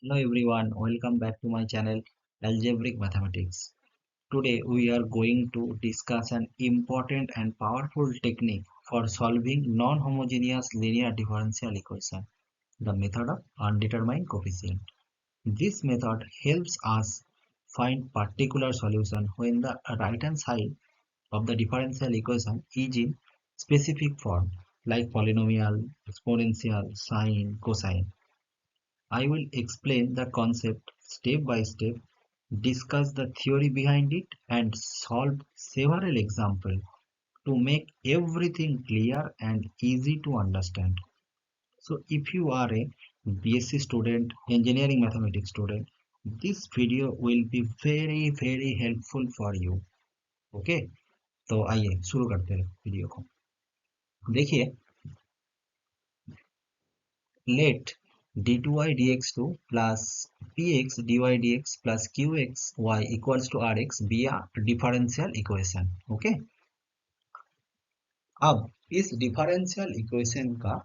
Hello everyone, welcome back to my channel Algebraic Mathematics. Today we are going to discuss an important and powerful technique for solving non-homogeneous linear differential equation, the method of undetermined coefficient. This method helps us find particular solution when the right hand side of the differential equation is in specific form like polynomial, exponential, sine, cosine. I will explain the concept step by step, discuss the theory behind it, and solve several examples to make everything clear and easy to understand. So, if you are a BSc student, engineering mathematics student, this video will be very helpful for you. Okay, तो आइए शुरू करते हैं video को। देखिए, let d2y dx2 plus px dy dx plus qxy equals to rx be a differential equation. Okay, अब इस differential equation का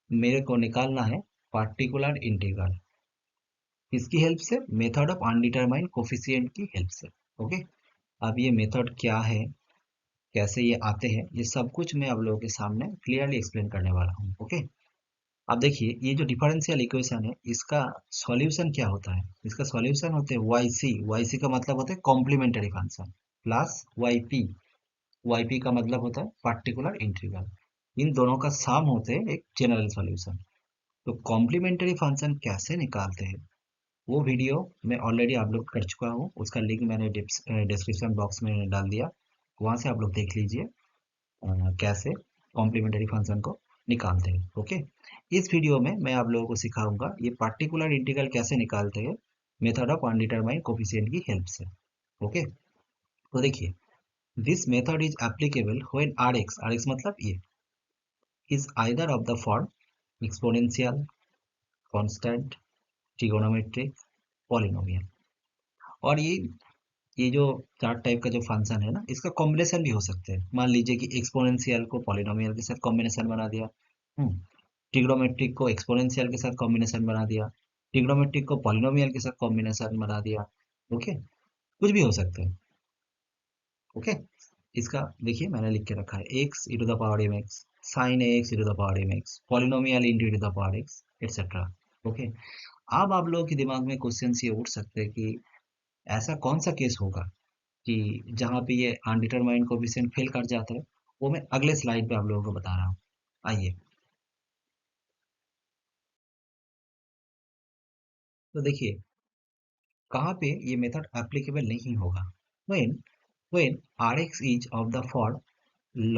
मेरे को निकालना है पार्टिकुलर इंटीग्रल। किसकी हेल्प से? मेथड ऑफ अनडिटरमाइंड कोफिशिएंट की हेल्प से। ओके, अब ये मेथड क्या है, कैसे ये आते हैं, ये सब कुछ मैं आप लोगों के सामने क्लियरली एक्सप्लेन करने वाला हूँ। ओके, अब देखिए, ये जो डिफरेंशियल इक्वेशन है, इसका सॉल्यूशन क्या होता है? इसका सॉल्यूशन होते हैं वाई सी का मतलब होता है complementary function, plus y p का मतलब होता है पार्टिकुलर इंटीग्रल। इन दोनों का सम होते हैं एक जनरल सॉल्यूशन। तो कॉम्प्लीमेंट्री फंक्शन कैसे निकालते हैं, वो वीडियो मैं ऑलरेडी अपलोड कर चुका हूँ, उसका लिंक मैंने डिस्क्रिप्शन बॉक्स में डाल दिया, वहां से आप लोग देख लीजिए कैसे कॉम्प्लीमेंट्री फंक्शन को निकालते हैं। ओके, इस वीडियो में मैं आप लोगों को सिखाऊंगा ये पार्टिकुलर इंटीग्रल कैसे निकालते हैं मेथड ऑफ अनडिटरमाइंड कोफिशिएंट की हेल्प से। ओके, तो देखिए, this method is applicable when r x मतलब ये is either of the form exponential, constant, trigonometric, polynomial. और ये जो चार टाइप का जो फंक्शन है ना, इसका कॉम्बिनेशन भी हो सकते हैं। मान लीजिए कि एक्सपोनेंशियल को पॉलिनोमियल के साथ कॉम्बिनेशन बना दिया, ट्रिग्नोमेट्रिक को एक्सपोनेंशियल के साथ कॉम्बिनेशन बना दिया, ट्रिग्नोमेट्रिक को पॉलिनोमियल के साथ कॉम्बिनेशन बना दिया। ओके, कुछ भी हो सकता है। ओके, इसका देखिए मैंने लिख के रखा है x e to the power m x, sine x e to the power m x, polynomial into the power x, etcetera. Okay, अब आप लोगों के दिमाग में क्वेश्चन ये उठ सकते हैं कि ऐसा कौन सा केस होगा कि जहाँ पे ये अनडिटरमाइंड कोएफिशिएंट फेल कर जाता है, वो मैं अगले स्लाइड पे आप लोगों को बता रहा हूँ। आइए, तो देखिए कहाँ पे ये मेथड एप्लीकेबल नहीं होगा। When when rx is of the form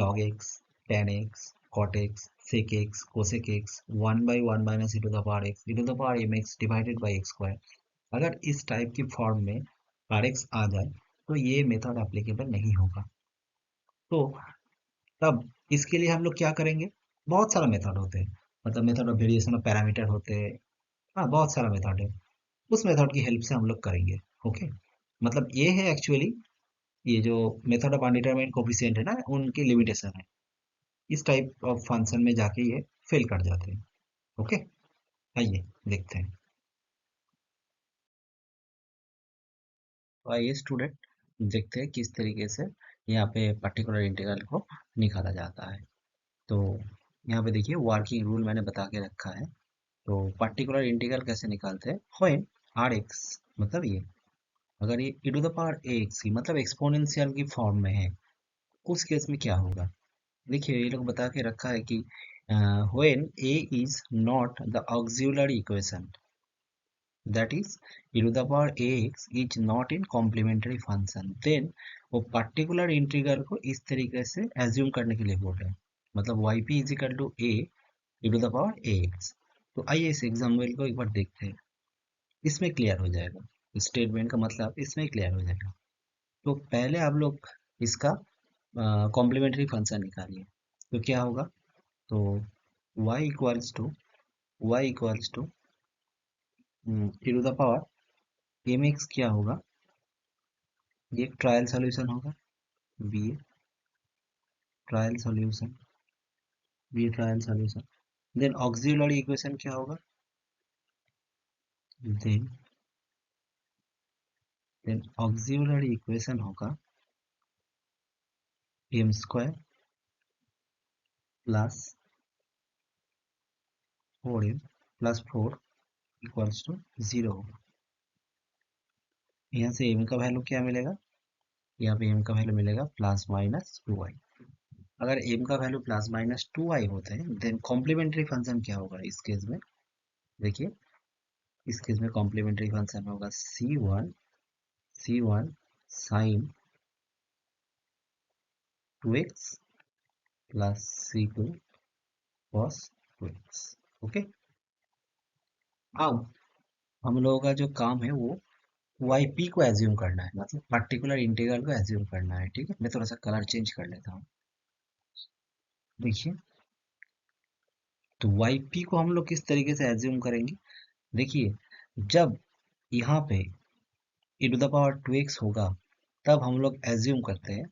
log x, tan x, cot x, sec x, cosec x, 1 by 1 minus e to the power x, e to the power mx divided by x square। अगर इस type की form में rx आ जाए तो ये method applicable नहीं होगा। तो तब इसके लिए हम लोग क्या करेंगे? बहुत सारा मेथड होते हैं, मतलब method of variation of parameter होते हैं। हाँ, बहुत सारा मेथड है, उस मेथड की हेल्प से हम लोग करेंगे। ओके, मतलब ये है एक्चुअली, ये जो मेथड ऑफ अनडिटरमाइंड कोफिशिएंट है ना, उनकी लिमिटेशन है। इस टाइप ऑफ फंक्शन में जाके ये फेल कर जाते हैं। ओके, आइए देखते हैं। तो आइए स्टूडेंट, देखते हैं किस तरीके से यहाँ पे पर्टिकुलर इंटीग्रल को निकाला जाता है। तो यहाँ पे देखिए वर्किंग रूल मैंने बता के रखा है। तो पर्टिकुलर इंटीग्रल कैसे निकालते हैं? व्हेन आर एक्स मतलब ये, अगर ये e to the power x की मतलब एक्सपोनेंशियल की फॉर्म में है, उस केस में क्या होगा? देखिए ये लोग बता के रखा है कि when a is not the auxiliary equation, that is e to the power ax is not in complementary function, then वो पर्टिकुलर इंटीग्रल को इस तरीके से एज्यूम करने के लिए बोल रहे हैं, मतलब yp is equal to a e to the power ax। तो आइए इस एग्जाम्पल को एक बार देखते हैं, इसमें क्लियर हो जाएगा, स्टेटमेंट का मतलब इसमें क्लियर हो जाएगा। तो पहले आप लोग इसका कॉम्प्लीमेंट्री फंक्शन निकालिए। तो क्या होगा? तो y equals to e to the power mx क्या होगा? ये एक ट्रायल सॉल्यूशन होगा, be a trial solution, be a trial solution. Then auxiliary equation क्या होगा? देन ऑक्सिलरी इक्वेशन होगा m स्क्वायर प्लस 4m प्लस 4 इक्वल्स टू 0 होगा। यहाँ से m का वैल्यू क्या मिलेगा, यहाँ पे m का वैल्यू मिलेगा प्लस माइनस 2i। अगर m का वैल्यू प्लस माइनस 2i होते हैं देन कॉम्प्लीमेंट्री फंक्शन क्या होगा इस केस में, देखिए इस केस में कॉम्प्लीमेंट्री फंक्शन होगा c1 sine 2x plus c2 cos 2x। Okay, अब हम लोगों का जो काम है वो yp को एज्यूम करना है, मतलब पर्टिकुलर इंटीग्रल को एज्यूम करना है। ठीक है, मैं थोड़ा सा कलर चेंज कर लेता हूँ। देखिए, तो yp को हम लोग किस तरीके से एज्यूम करेंगे, देखिए जब यहाँ पे e to the power 2x होगा तब हम लोग एज्यूम करते हैं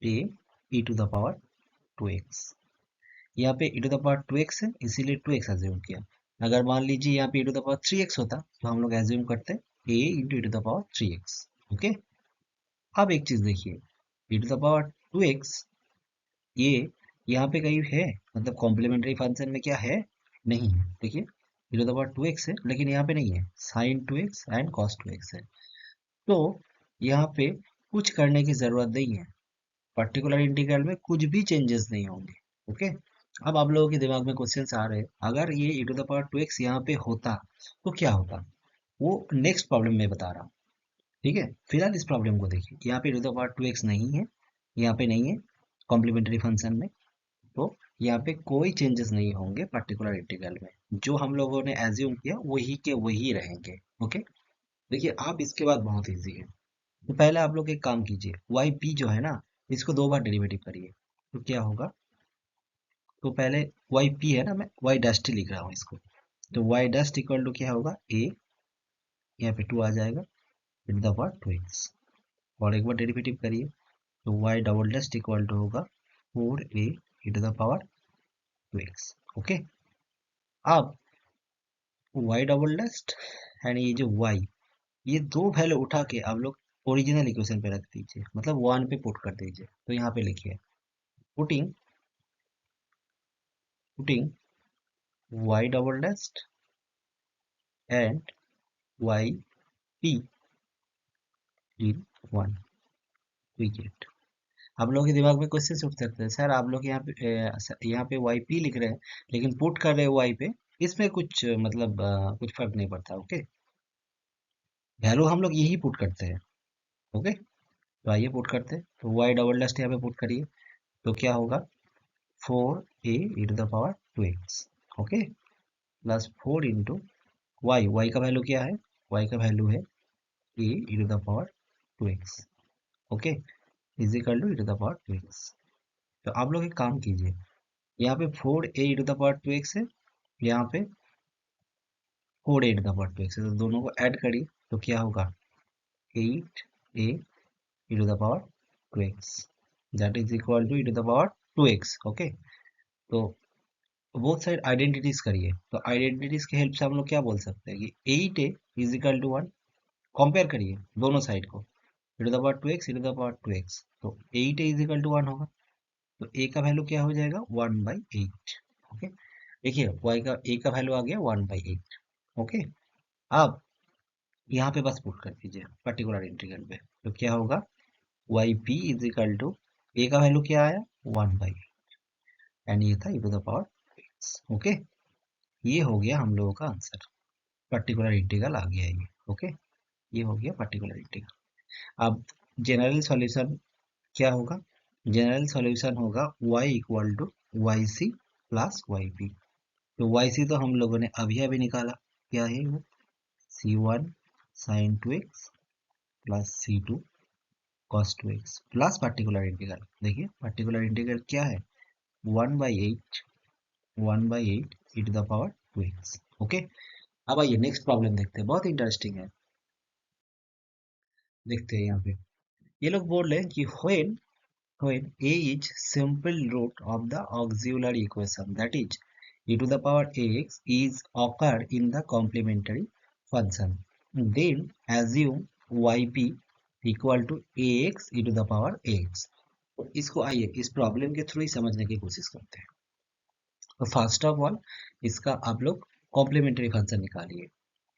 a e to the power 2x। यहाँ पे e to the power 2x है इसीलिए 2x एज्यूम किया। अगर मान लीजिए यहाँ पे e to the power 3x होता तो हम लोग एज्यूम करते a into e to the power 3x। Okay, अब एक चीज देखिए, e to the power 2x ये यहाँ पे कहीं है, मतलब कॉम्प्लीमेंट्री फंक्शन में क्या है, नहीं है। देखिए e to the power 2x है लेकिन यहाँ पे नहीं है, sign 2x and cos 2x है। तो यहाँ पे कुछ करने की जरूरत नहीं है, पर्टिकुलर इंटीग्रल में कुछ भी चेंजेस नहीं होंगे। ओके, अब आप लोगों के दिमाग में क्वेश्चंस आ रहे हैं, अगर ये e to the power 2x यहाँ पे होता तो क्या होता, वो नेक्स्ट प्रॉब्लम में बता रहा हूँ। ठीक है, फिलहाल इस प्रॉब्लम को देखिए, यहाँ पे e to the power 2x नहीं है, यहाँ पे नहीं है कॉम्प्लीमेंट्री फंक्शन में, तो यहाँ पे कोई चेंजेस नहीं होंगे पर्टिकुलर इंटीग्रल में। जो हम लोगों ने एज्यूम किया वही के वही रहेंगे। ओके, देखिए आप इसके बाद बहुत इजी है। तो पहले आप लोग एक काम कीजिए, वाई पी जो है ना इसको 2 बार डेरिवेटिव करिए, तो क्या होगा, तो पहले वाई पी है ना, मैं वाई डस्ट लिख रहा हूँ इसको, तो वाई डस्ट इक्वल टू क्या होगा, ए यहाँ पे 2 आ जाएगा इन द पावर 2x, और एक बार डेरिवेटिव करिए तो y double dash equal to होगा 4a e to the power 2x। Okay, अब वाई डबल डस्ट एंड ये जो वाई, ये दो वैल्यू उठा के आप लोग ओरिजिनल इक्वेशन पे रख दीजिए, मतलब 1 पे पुट कर दीजिए। तो यहाँ पे लिखिए putting putting y double dash and y p in 1 we get. आप लोगों के दिमाग में क्वेश्चन उठ सकते हैं, सर आप लोग यहाँ पे वाई पी लिख रहे हैं लेकिन पुट कर रहे हैं वाई पे, इसमें कुछ मतलब कुछ फर्क नहीं पड़ता। ओके, वैल्यू हम लोग यही पुट करते हैं। ओके, तो आइए पुट करते हैं, तो वाई डबल डस्ट यहाँ पे पुट करिए तो क्या होगा 4a e to the power 2x। Okay, plus 4 into y का वैल्यू क्या है, वाई का वैल्यू है a e to the power 2x। Okay, is equal to e to the power 2x। तो आप लोग एक काम कीजिए, यहाँ पे 4a e to the power 2x है, यहाँ पे 4a e to the power 2x है, तो दोनों को ऐड करिए तो क्या होगा 8a e to the power 2x, that is equal to e to the power 2x। Okay, तो बोथ साइड आइडेंटिटीज करिए, तो आइडेंटिटीज के हेल्प से हम लोग क्या बोल सकते हैं कि 8a is equal to 1। Compare करिए दोनों साइड को, e to the power 2x e to the power 2x, तो 8a इज इक्वल टू 1 होगा, तो a का वैल्यू क्या हो जाएगा 1/8। ओके, देखिए y का a का वैल्यू आ गया 1/8। ओके, अब यहाँ पे बस पुट कर दीजिए पर्टिकुलर इंटीग्रल पे, तो क्या होगा y p is equal to a का वैल्यू क्या आया 1/8 एंड ये था e to the power 2x। Okay, ये हो गया हम लोगों का आंसर, पर्टिकुलर इंटीग्रल आ गया ये। ओके, ये हो गया पर्टिकुलर इंटीग्रल। अब जनरल सॉल्यूशन क्या होगा, जनरल सॉल्यूशन होगा y equal to y c plus y p. तो वाई सी तो हम लोगों ने अभी अभी निकाला, क्या है वो c1 sine 2x plus c2 cos 2x plus particular integral. देखिए पर्टिकुलर इंटीग्रल क्या है 1/8 e to the power 2x। Okay, अब आइए नेक्स्ट प्रॉब्लम देखते हैं, बहुत इंटरेस्टिंग है। देखते हैं यहाँ पे ये लोग बोल रहे हैं कि when a is simple root of the auxiliary equation, that is e to the power ax is occurred in the complementary function, then assume yp equal to ax e to the power ax। तो इसको आइए इस problem के through ही समझने की कोशिश करते हैं। तो फर्स्ट ऑफ ऑल इसका आप लोग कॉम्प्लीमेंट्री फंक्शन निकालिए।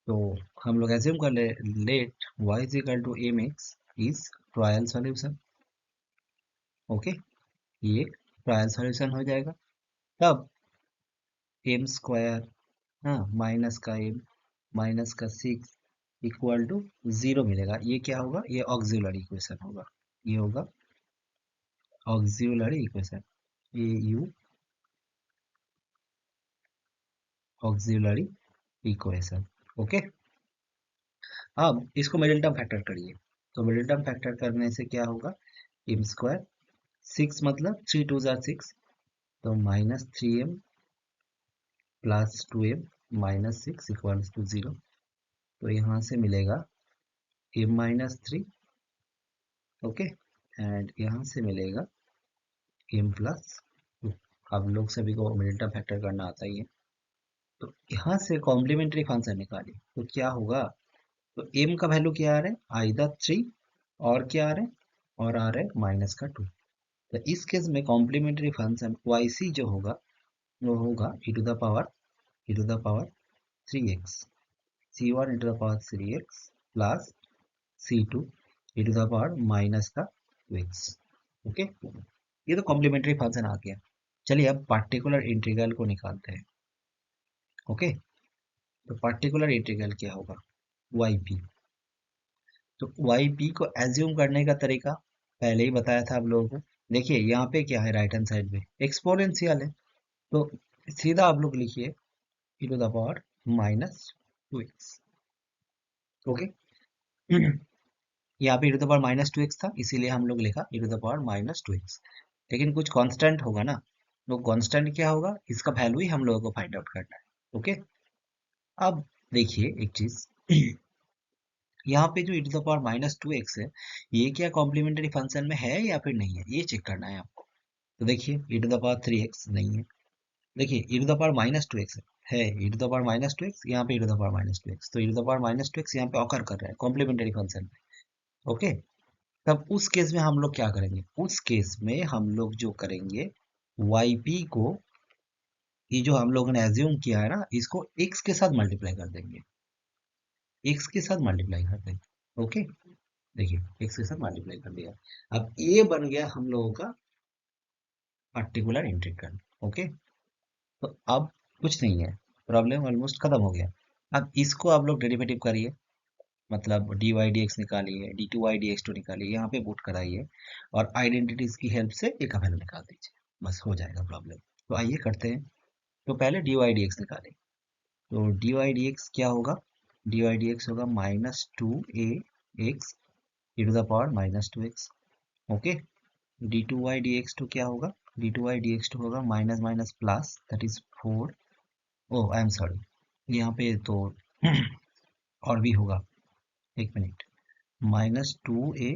तो हम लोग एज्यूम कर ले let y is equal to m x is trial solution. Okay, ये ट्रायल सॉल्यूशन हो जाएगा। तब एम स्क्वायर, हाँ, माइनस का एम माइनस का 6 इक्वल टू 0 मिलेगा। ये क्या होगा? ये ऑक्सिलरी इक्वेशन होगा। ये होगा auxiliary equation, A you auxiliary equation. Okay, अब इसको मिडिल टर्म फैक्टर करिए। तो मिडिल टर्म फैक्टर करने से क्या होगा? एम स्क्वायर 6 मतलब 3 2 जार 6, तो minus 3m plus 2m minus 6 equals to 0। तो यहाँ से मिलेगा m माइनस 3, ओके, एंड यहाँ से मिलेगा m प्लस 2। अब लोग सभी को मिडिल टर्म फैक्टर करना आता ही है। तो यहाँ से कॉम्प्लीमेंट्री फंक्शन निकालिए तो क्या होगा? तो m का वैल्यू क्या आ रहा है? आइदर 3 और क्या आ रहा है? और आ रहा है माइनस का 2। तो इस केस में कॉम्प्लीमेंट्री फंक्शन yc जो होगा वो होगा e to the power 3x, c1 e to the power 3x plus c2 e to the power minus का 2x। ओके, ये तो कॉम्प्लीमेंट्री फंक्शन आ गया। चलिए अब पार्टिकुलर इंटीग्रल को निकालते हैं। ओके, तो पार्टिकुलर इंटीग्रल क्या होगा? yp। तो yp को एज्यूम करने का तरीका पहले ही बताया था आप लोगों को। देखिए यहाँ पे क्या है, राइट हैंड साइड में एक्सपोनेंशियल है, तो सीधा आप लोग लिखिए e to the power minus 2x। Okay, यहाँ पे e to the power minus 2x था, इसीलिए हम लोग लिखा e to the power minus 2x। लेकिन कुछ कांस्टेंट होगा ना, तो कांस्टेंट क्या होगा? इसका वैल्यू ही हम लोगों को फाइंड आउट करना है। ओके, अब देखिए एक चीज, यहाँ पे जो e to the power minus 2x है, ये क्या कॉम्प्लीमेंट्री फंक्शन में है या फिर नहीं है, ये चेक करना है आपको। तो देखिए e to the power 3x नहीं है। देखिए e to the power minus 2x है, e to the power minus 2x, यहाँ पे e to the power minus 2x, तो e to the power minus 2x यहाँ पे ऑकर कर रहा है कॉम्प्लीमेंट्री फंक्शन में। ओके, तब उस केस में हम लोग क्या करेंगे? उस केस में हम लोग जो करेंगे, yp को, ये जो हम लोगों ने एज्यूम किया है ना, इसको x के साथ मल्टीप्लाई कर देंगे, x के साथ मल्टीप्लाई कर देंगे। ओके, देखिए x के साथ मल्टीप्लाई कर दिया। अब ये बन गया हम लोगों का पार्टिकुलर इंटीग्रल। ओके, तो अब कुछ नहीं है, प्रॉब्लम ऑलमोस्ट खत्म हो गया। अब इसको आप लोग डेरिवेटिव करिए, मतलब डी वाई डी एक्स निकालिए, d two Y D x two निकालिए, यहाँ पे पुट कराइए और आइडेंटिटीज की हेल्प से एक वैल्यू निकाल दीजिए, बस हो जाएगा प्रॉब्लम। तो आइए करते हैं। तो पहले डी वाई डी एक्स निकालें। तो डी वाई डी एक्स क्या होगा? डी वाई डी एक्स होगा minus 2a x e to the power minus 2x। Okay, d two Y D x two क्या होगा? D two Y D x two होगा minus minus plus, that is 4। Oh I am sorry, यहाँ पे तो और भी होगा, एक minute, minus 2a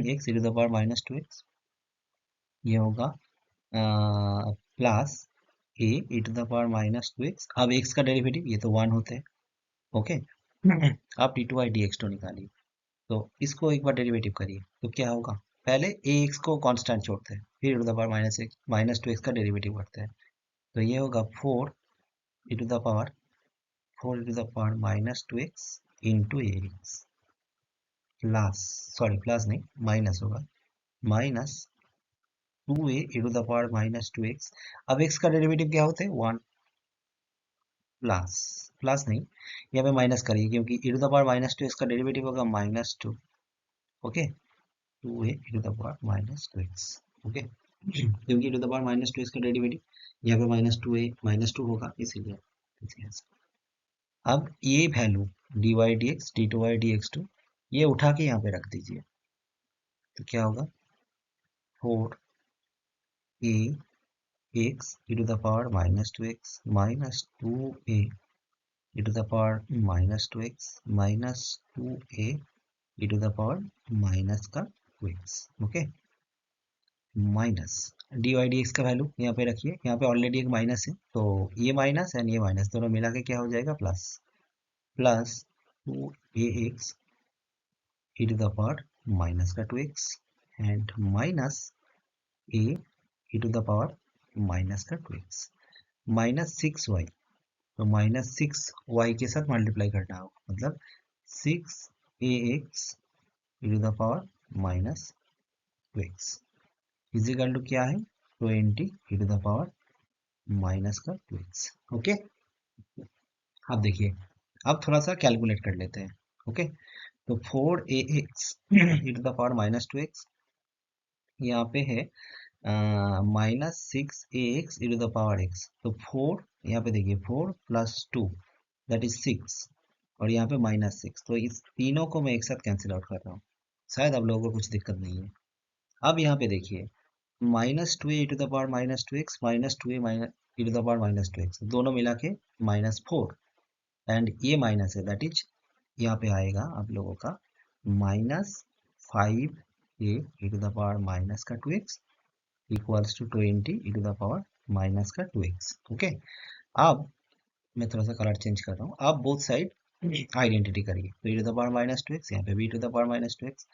x e to the power minus 2x, ये होगा plus a e to the power minus 2x। अब x का डेरिवेटिव ये तो 1 होते हैं। ओके, आप d two Y D x two निकालिए। तो इसको एक बार डेरिवेटिव करिए तो क्या होगा? पहले ए एक्स को कांस्टेंट छोड़ते हैं, फिर e to the power minus x minus 2x का डेरिवेटिव करते हैं। तो ये होगा 4 e to the power 4 e to the power minus 2x into a x plus, sorry plus नहीं माइनस होगा, minus 2a e to the power minus 2x। अब x का डेरिवेटिव क्या होते हैं? 1 प्लस, प्लस नहीं, यहाँ पे माइनस करिए क्योंकि e to the power minus 2x का डेरिवेटिव होगा minus 2। Okay, 2a e to the power minus 2x। Okay, क्योंकि e to the power minus 2x का डेरिवेटिव यहाँ पे माइनस 2a माइनस 2 होगा, इसीलिए। अब ये value d Y D x d two Y D x two ये उठा के यहाँ पे रख दीजिए। तो क्या होगा? 4a x e to the power minus 2x minus 2a e to the power minus 2x minus 2a e to the power minus का 2x। Okay, minus d Y D x का वैल्यू यहाँ पे रखिए, यहाँ पे already एक minus है, तो ये माइनस एंड ये माइनस दोनों मिला के क्या हो जाएगा? Plus, plus 2ax e to the power minus का 2x and minus a e to the power minus का 2x माइनस 6y, तो माइनस 6y के साथ मल्टीप्लाई करना होगा, मतलब 6ax e to the power minus 2x is equal to क्या है 20 e to the power minus का 2x। ओके, अब देखिए, अब थोड़ा सा कैलकुलेट कर लेते हैं। ओके, तो 4ax e to the power minus 2x, यहाँ पे है minus 6ax e to the power x, तो 4 यहाँ पे देखिए 4 प्लस 2 दैट इज 6 और यहाँ पे माइनस 6, तो इस तीनों को मैं एक साथ कैंसिल आउट कर रहा हूँ, शायद आप लोगों को कुछ दिक्कत नहीं है। अब यहाँ पे देखिए minus 2a e to the power minus 2x minus 2a minus e to the power minus 2x, दोनों मिला के माइनस 4 एंड ये माइनस है, दैट इज यहाँ पे आएगा आप लोगों का minus 5a e to the power minus का 2x equals to 20 e to the power minus का 2x। ओके, अब मैं थोड़ा सा कलर चेंज कर रहा हूँ, आप बोथ साइड आइडेंटिटी करिए, तो e to the power minus 2x, यहाँ पे b to the power minus 2x,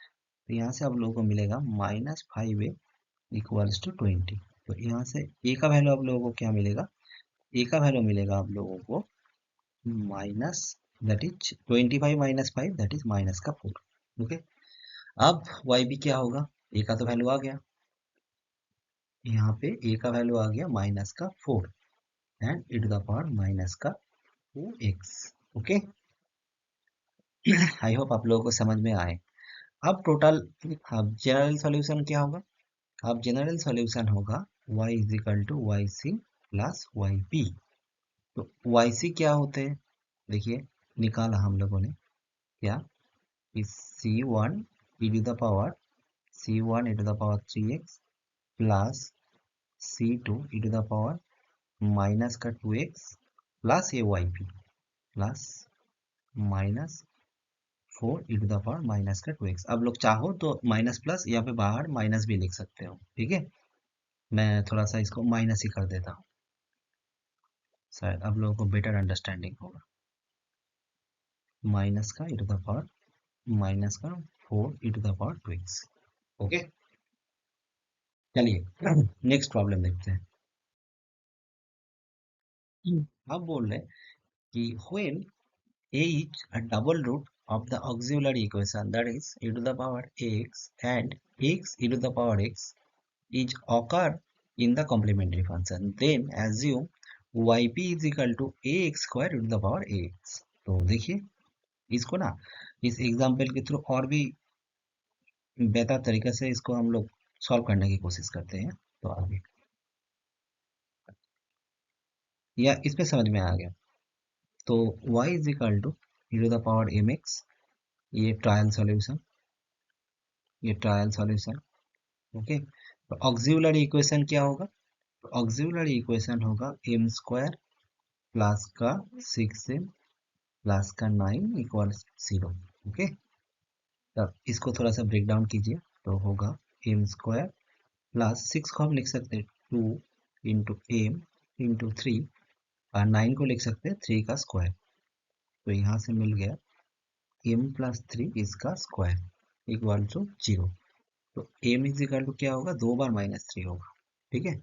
तो यहाँ से आप लोगों को मिलेगा माइनस 5a इक्वल्स टू 20, तो यहाँ से a का वैल्यू आप लोगों को क्या मिलेगा, a का वैल्यू मिलेगा आप लोगों को minus that is 25 minus 5 that is minus का 4। ओके, अब वाई बी क्या होगा, ए का तो वैल्यू आ गया, यहाँ पे ए का वैल्यू आ गया माइनस का 4 and e to the power minus का 2x। ओके, आई होप आप लोगों को समझ में आए। अब टोटल, अब जनरल सॉल्यूशन क्या होगा, अब जनरल सॉल्यूशन होगा y is equal to y c plus y b. तो वाई सी क्या होते हैं, देखिए निकाला हम लोगों ने, क्या is c1 e to the power c1 e to the power 3x plus c2 e to the power minus का 2x plus a y p plus minus 4 e to the power minus का 2x। अब लोग चाहो तो minus plus यहाँ पे बाहर minus भी लिख सकते हो, ठीक है, मैं थोड़ा सा इसको माइनस ही कर देता हूँ, शायद आप लोगों को बेटर अंडरस्टैंडिंग होगा। माइनस का e to the power minus का 4 e to the power 2x। Okay, चलिए नेक्स्ट प्रॉब्लम देखते हैं। अब बोल रहे हैं कि when a is a double root of the auxiliary equation, that is e to the power x and x e to the power x is occur in the complementary function, then assume yp is equal to ax square e to the power ax। तो देखिए इसको ना, इस example के through और भी बेहतर तरीके से इसको हम लोग सॉल्व करने की कोशिश करते हैं, तो आगे या इसमें समझ में आ गया। तो y is equal to e to the power mx, ये ट्रायल सॉल्यूशन, ये ट्रायल सॉल्यूशन। ओके, तो ऑक्सिलरी इक्वेशन क्या होगा, तो ऑक्सिलरी इक्वेशन होगा एम स्क्वायर प्लस का 6m प्लस का 9 इक्वल्स 0। ओके, तब इसको थोड़ा सा ब्रेक डाउन कीजिए, तो होगा एम स्क्वायर प्लस 6 को हम लिख सकते हैं 2 इंटू एम इंटू 3 और 9 को लिख सकते हैं 3 का स्क्वायर, तो यहाँ से मिल गया एम प्लस 3 इसका स्क्वायर इक्वल टू 0। तो एम इज इक्वल टू क्या होगा, 2 बार माइनस 3 होगा, ठीक है।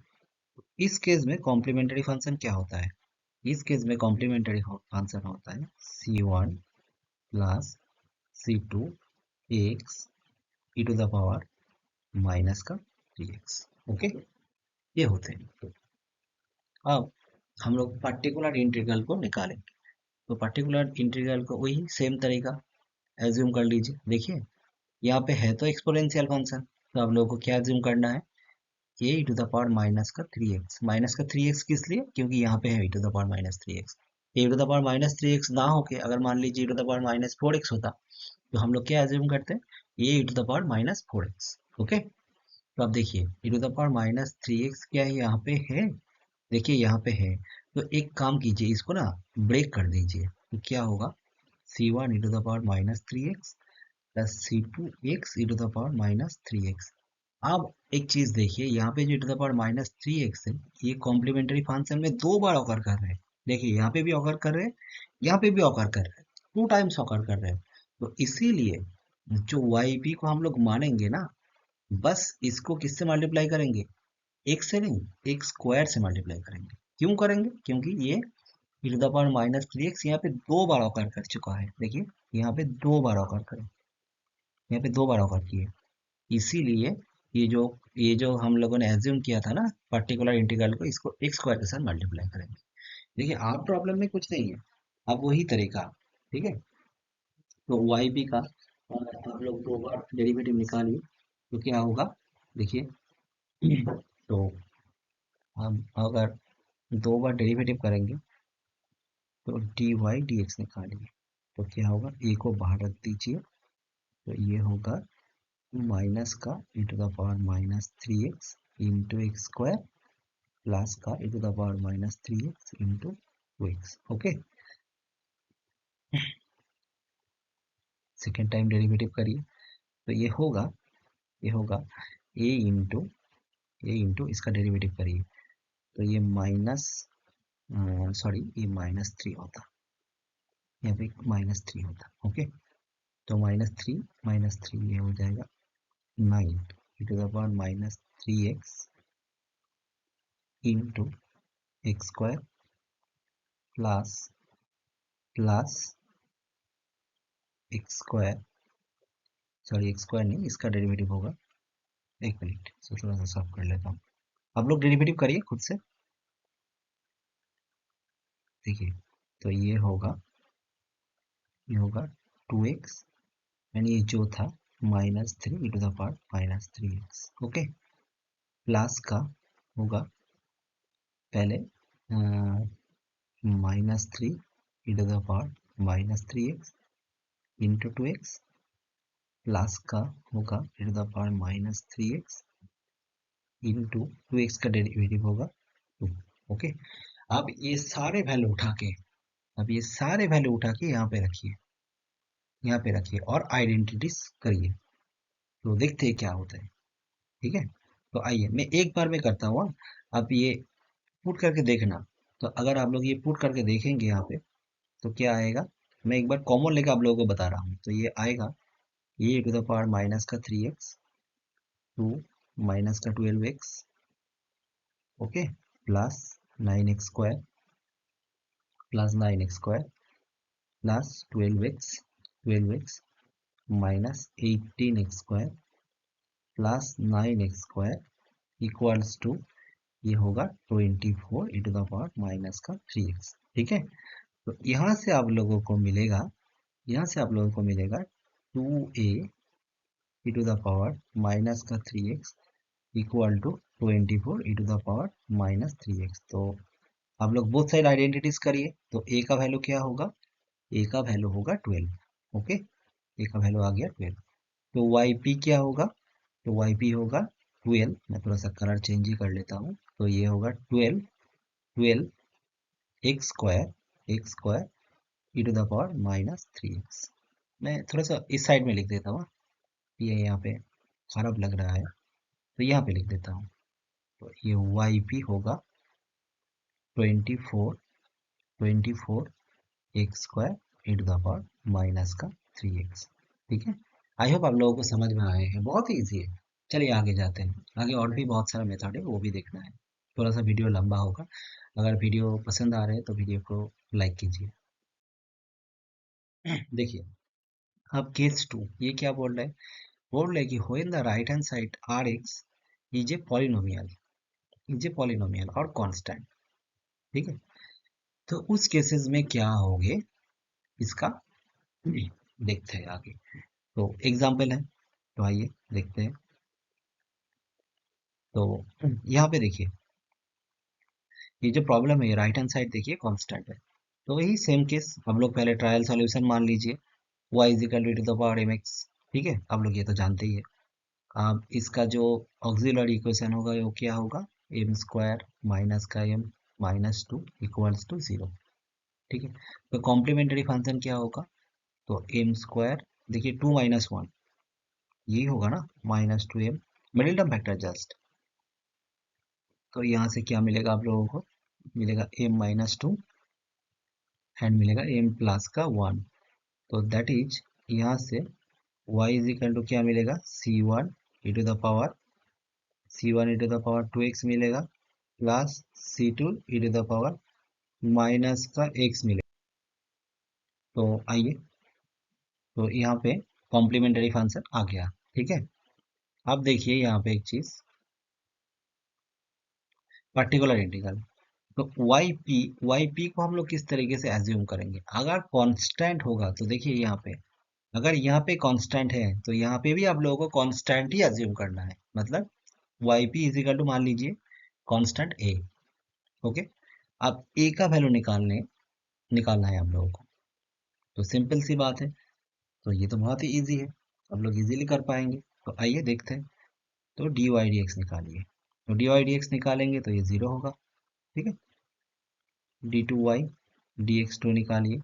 इस केस में कॉम्प्लीमेंट्री फंक्शन क्या होता है, इस केस में कॉम्प्लीमेंट्री फंक्शन होता है c1 plus c2 x e to the power minus का 3x। ओके, ये होते हैं। तो अब हम लोग पर्टिकुलर इंटीग्रल को निकालेंगे, तो पर्टिकुलर इंटीग्रल को वही सेम तरीका एज्यूम कर लीजिए। देखिए यहाँ पे है तो एक्सपोनेंशियल फंक्शन, तो आप लोगों को क्या एज्यूम करना है, ए टू द पावर माइनस का 3x, माइनस का 3x किस लिए, क्योंकि यहाँ पे है e to the power minus 3x। A to the power minus 3x ना होके अगर मान लीजिए e to the power minus 4x होता, तो हम लोग क्या एज्यूम करते हैं a to the power minus 4x। Okay, तो अब देखिए e to the power minus 3x क्या है, यहाँ पे है, देखिए यहाँ पे है, तो एक काम कीजिए इसको ना ब्रेक कर दीजिए, तो क्या होगा c1 e to the power minus 3x plus c2 x e to the power minus 3x। अब एक चीज देखिए, यहाँ पे जो e to the power minus 3x है, ये कॉम्प्लीमेंट्री फंक्शन में 2 बार ऑकर कर रहे हैं, देखिए यहाँ पे भी ऑकर कर रहे हैं, यहाँ पे भी ऑकर कर रहे हैं, टू टाइम्स ऑकर कर रहे हैं। तो इसीलिए जो वाई पी को हम लोग मानेंगे ना, बस इसको किससे मल्टीप्लाई करेंगे, एक से नहीं, एक स्क्वायर से मल्टीप्लाई करेंगे। क्यों करेंगे, क्योंकि ये e to the power minus three x यहाँ पे दो बार ऑकर कर चुका है। देखिए यहाँ पे दो बार ऑकर करे, यहाँ पे दो बार ऑकर किए, इसीलिए ये जो ये जो हम लोगों ने एज्यूम किया था ना पर्टिकुलर इंटीग्रल को, इसको एक्स स्क्वायर के साथ मल्टीप्लाई करेंगे। देखिए आप प्रॉब्लम में कुछ नहीं है, अब वही तरीका, ठीक है। तो वाई बी का आप लोग दो बार डेरिवेटिव निकालिए, तो क्या होगा, देखिए तो हम अगर दो बार डेरिवेटिव करेंगे तो डी वाई डी एक्स निकालिए, तो क्या होगा, ए को बाहर रख दीजिए, तो ये होगा माइनस का e to the power minus three x into x square plus का e to the power minus three x into two x. Okay, second time derivative करिए, तो ये होगा ए इंटू इसका डेरिवेटिव करिए, तो ये माइनस, सॉरी ये यहाँ पे माइनस थ्री होता। ओके, तो माइनस थ्री ये हो जाएगा nine e to the power minus three x into x square plus plus x square, sorry x square नहीं, इसका डेरिवेटिव होगा, एक मिनट सो थोड़ा सा साफ कर लेता हूँ। आप लोग डेरिवेटिव करिए खुद से, देखिए तो ये होगा टू एक्स एंड ये जो था minus three e to the power minus three x. Okay, plus का होगा पहले minus three e to the power minus three x into two x, plus का होगा e to the power minus three x into two x का derivative होगा two. Okay, अब ये सारे वैल्यू उठा के यहाँ पे रखिए और आइडेंटिटीज करिए, तो देखते हैं क्या होता है। ठीक है, तो आइए मैं एक बार में करता हूँ। अब ये पुट करके देखना, तो अगर आप लोग ये पुट करके देखेंगे यहाँ पे, तो क्या आएगा, मैं एक बार कॉमन लेकर आप लोगों को बता रहा हूँ, तो ये आएगा, ये टू द पावर माइनस का थ्री एक्स टू माइनस का twelve x, okay, plus nine x square plus twelve x minus eighteen x square plus nine x square equals to, ये होगा 24 e to the power minus का three x. ठीक है, तो यहाँ से आप लोगों को मिलेगा two a e to the power minus का three x equal to 24 e to the power minus three x. तो आप लोग बोथ साइड आइडेंटिटीज करिए, तो ए का वैल्यू क्या होगा, ए का वैल्यू होगा 12। ओके, ए का वैल्यू आ गया 12। तो वाई पी क्या होगा, तो वाई पी होगा 12, मैं थोड़ा सा कलर चेंज ही कर लेता हूँ, तो ये होगा 12 x square e to the power minus three x. मैं थोड़ा सा इस साइड में लिख देता हूँ, ये यहाँ पे खराब लग रहा है, तो यहाँ पे लिख देता हूँ, तो ये वाई पी होगा 24 x square e to the power minus का थ्री एक्स। ठीक है, आई होप आप लोगों को समझ में आए हैं, बहुत ही ईजी है। चलिए आगे जाते हैं, आगे और भी बहुत सारा मेथड है, वो भी देखना है। थोड़ा सा वीडियो लंबा होगा, अगर वीडियो पसंद आ रहे हैं तो वीडियो को लाइक कीजिए। देखिए, अब केस टू, ये क्या बोल रहे हैं कि when the right hand side r x is a polynomial और कांस्टेंट। ठीक है, तो उस केसेस में क्या होगे, इसका देखते हैं आगे। तो एग्जाम्पल है, तो आइए देखते हैं। तो यहाँ पे देखिए, ये जो प्रॉब्लम है, राइट हैंड साइड देखिए कांस्टेंट है, तो वही सेम केस हम लोग पहले ट्रायल सॉल्यूशन मान लीजिए, y is equal to the power m x. ठीक है, आप लोग ये तो जानते ही है। अब इसका जो ऑक्सिलरी इक्वेशन होगा वो क्या होगा, एम स्क्वायर माइनस का m minus two equals to zero. ठीक है, तो कॉम्प्लीमेंट्री फंक्शन क्या होगा, तो एम स्क्वायर, देखिए टू माइनस वन यही होगा ना, minus two m, middle term factor just, तो यहाँ से क्या मिलेगा आप लोगों को, मिलेगा एम माइनस टू एंड मिलेगा एम प्लस का वन। तो दैट इज यहाँ से y इज इक्वल टू क्या मिलेगा, c1 e to the power c1 e to the power 2x मिलेगा plus c2 e to the power minus का x मिलेगा। तो आइए, तो यहाँ पे कॉम्प्लीमेंट्री फंक्शन आ गया। ठीक है, अब देखिए यहाँ पे एक चीज, पर्टिकुलर इंटीग्रल। तो वाई पी को हम लोग किस तरीके से एज्यूम करेंगे, अगर कांस्टेंट होगा तो देखिए यहाँ पे, अगर यहाँ पे कांस्टेंट है तो यहाँ पे भी आप लोगों को कांस्टेंट ही एज्यूम करना है। मतलब y p is equal to मान लीजिए कांस्टेंट ए। ओके, अब ए का वैल्यू निकालना है हम लोगों को। तो सिंपल सी बात है, तो ये तो बहुत ही इजी है, हम लोग इजीली कर पाएंगे। तो आइए देखते हैं। तो डी वाई डी एक्स निकालिए। तो डी वाई डी एक्स निकालेंगे तो ये जीरो होगा। ठीक है, d two Y D x two निकालिए,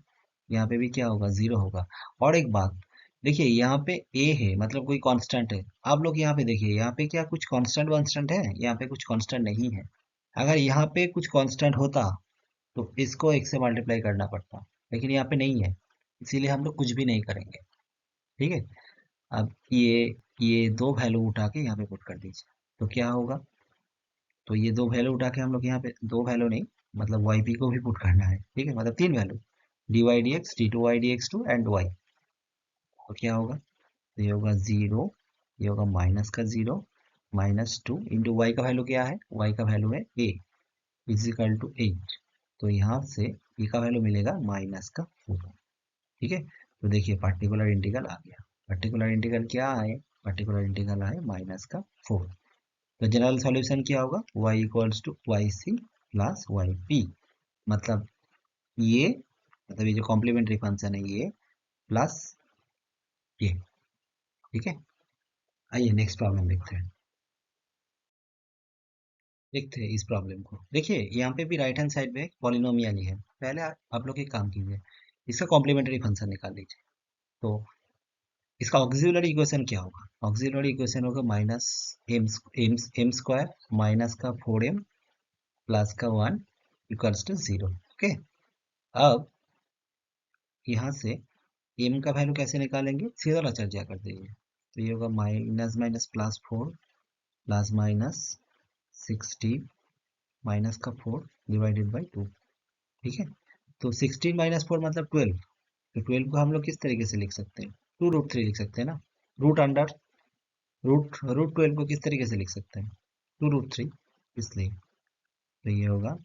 यहाँ पे भी क्या होगा, जीरो होगा। और एक बात देखिए, यहाँ पे ए है मतलब कोई कांस्टेंट है। आप लोग यहाँ पे देखिए, यहाँ पे क्या कुछ कांस्टेंट वांस्टेंट है, यहाँ पे कुछ कांस्टेंट नहीं है। अगर यहाँ पे कुछ कांस्टेंट होता तो इसको एक से मल्टीप्लाई करना पड़ता, लेकिन यहाँ पे नहीं है, इसीलिए हम लोग कुछ भी नहीं करेंगे। ठीक है, अब ये दो वैल्यू उठा के यहाँ पे पुट कर दीजिए, तो क्या होगा, तो ये दो वैल्यू उठा के हम लोग यहाँ पे, दो वैल्यू नहीं मतलब वाई पी को भी पुट करना है। ठीक है, मतलब तीन value, d Y D x, d two Y D x two and y. तो क्या होगा, तो ये होगा जीरो, ये होगा माइनस का zero, minus two into y का वैल्यू क्या है, वाई का वैल्यू है ए इजिकल टू 8। तो यहाँ से ए का वैल्यू मिलेगा माइनस का 4। ठीक है, तो देखिए पर्टिकुलर इंटीग्रल आ गया। पर्टिकुलर इंटीग्रल क्या है, पर्टिकुलर इंटीग्रल है माइनस का 4। तो जनरल सॉल्यूशन क्या होगा, y equals to y c plus y p. मतलब ये, मतलब ये जो कॉम्प्लीमेंट्री फंक्शन है ये प्लस ये। ठीक है, आइए नेक्स्ट प्रॉब्लम देखते हैं। देखते हैं इस प्रॉब्लम को। देखिए यहाँ पे भी राइट हैंड साइड में पॉलिनोमियल ही है। पहले आप लोग एक काम कीजिए, इसका कॉम्प्लीमेंट्री फंक्शन निकाल लीजिए। तो इसका ऑक्सिलरी इक्वेशन क्या होगा, ऑक्सिलरी इक्वेशन होगा minus m m square minus का 4m प्लस का 1 इक्वल्स टू 0। ओके, अब यहाँ से m का वैल्यू कैसे निकालेंगे, सीधा ला चर्चा कर दीजिए। तो ये होगा minus minus plus 4 plus minus 60 minus का 4 डिवाइडेड बाई 2। ठीक है, तो 16 माइनस 4 मतलब 12। तो 12 को हम लोग किस तरीके से लिख सकते हैं, 2√3 लिख सकते हैं ना। रूट अंडर रूट रूट 12 को किस तरीके से लिख सकते हैं, 2√3, इसलिए तो ये होगा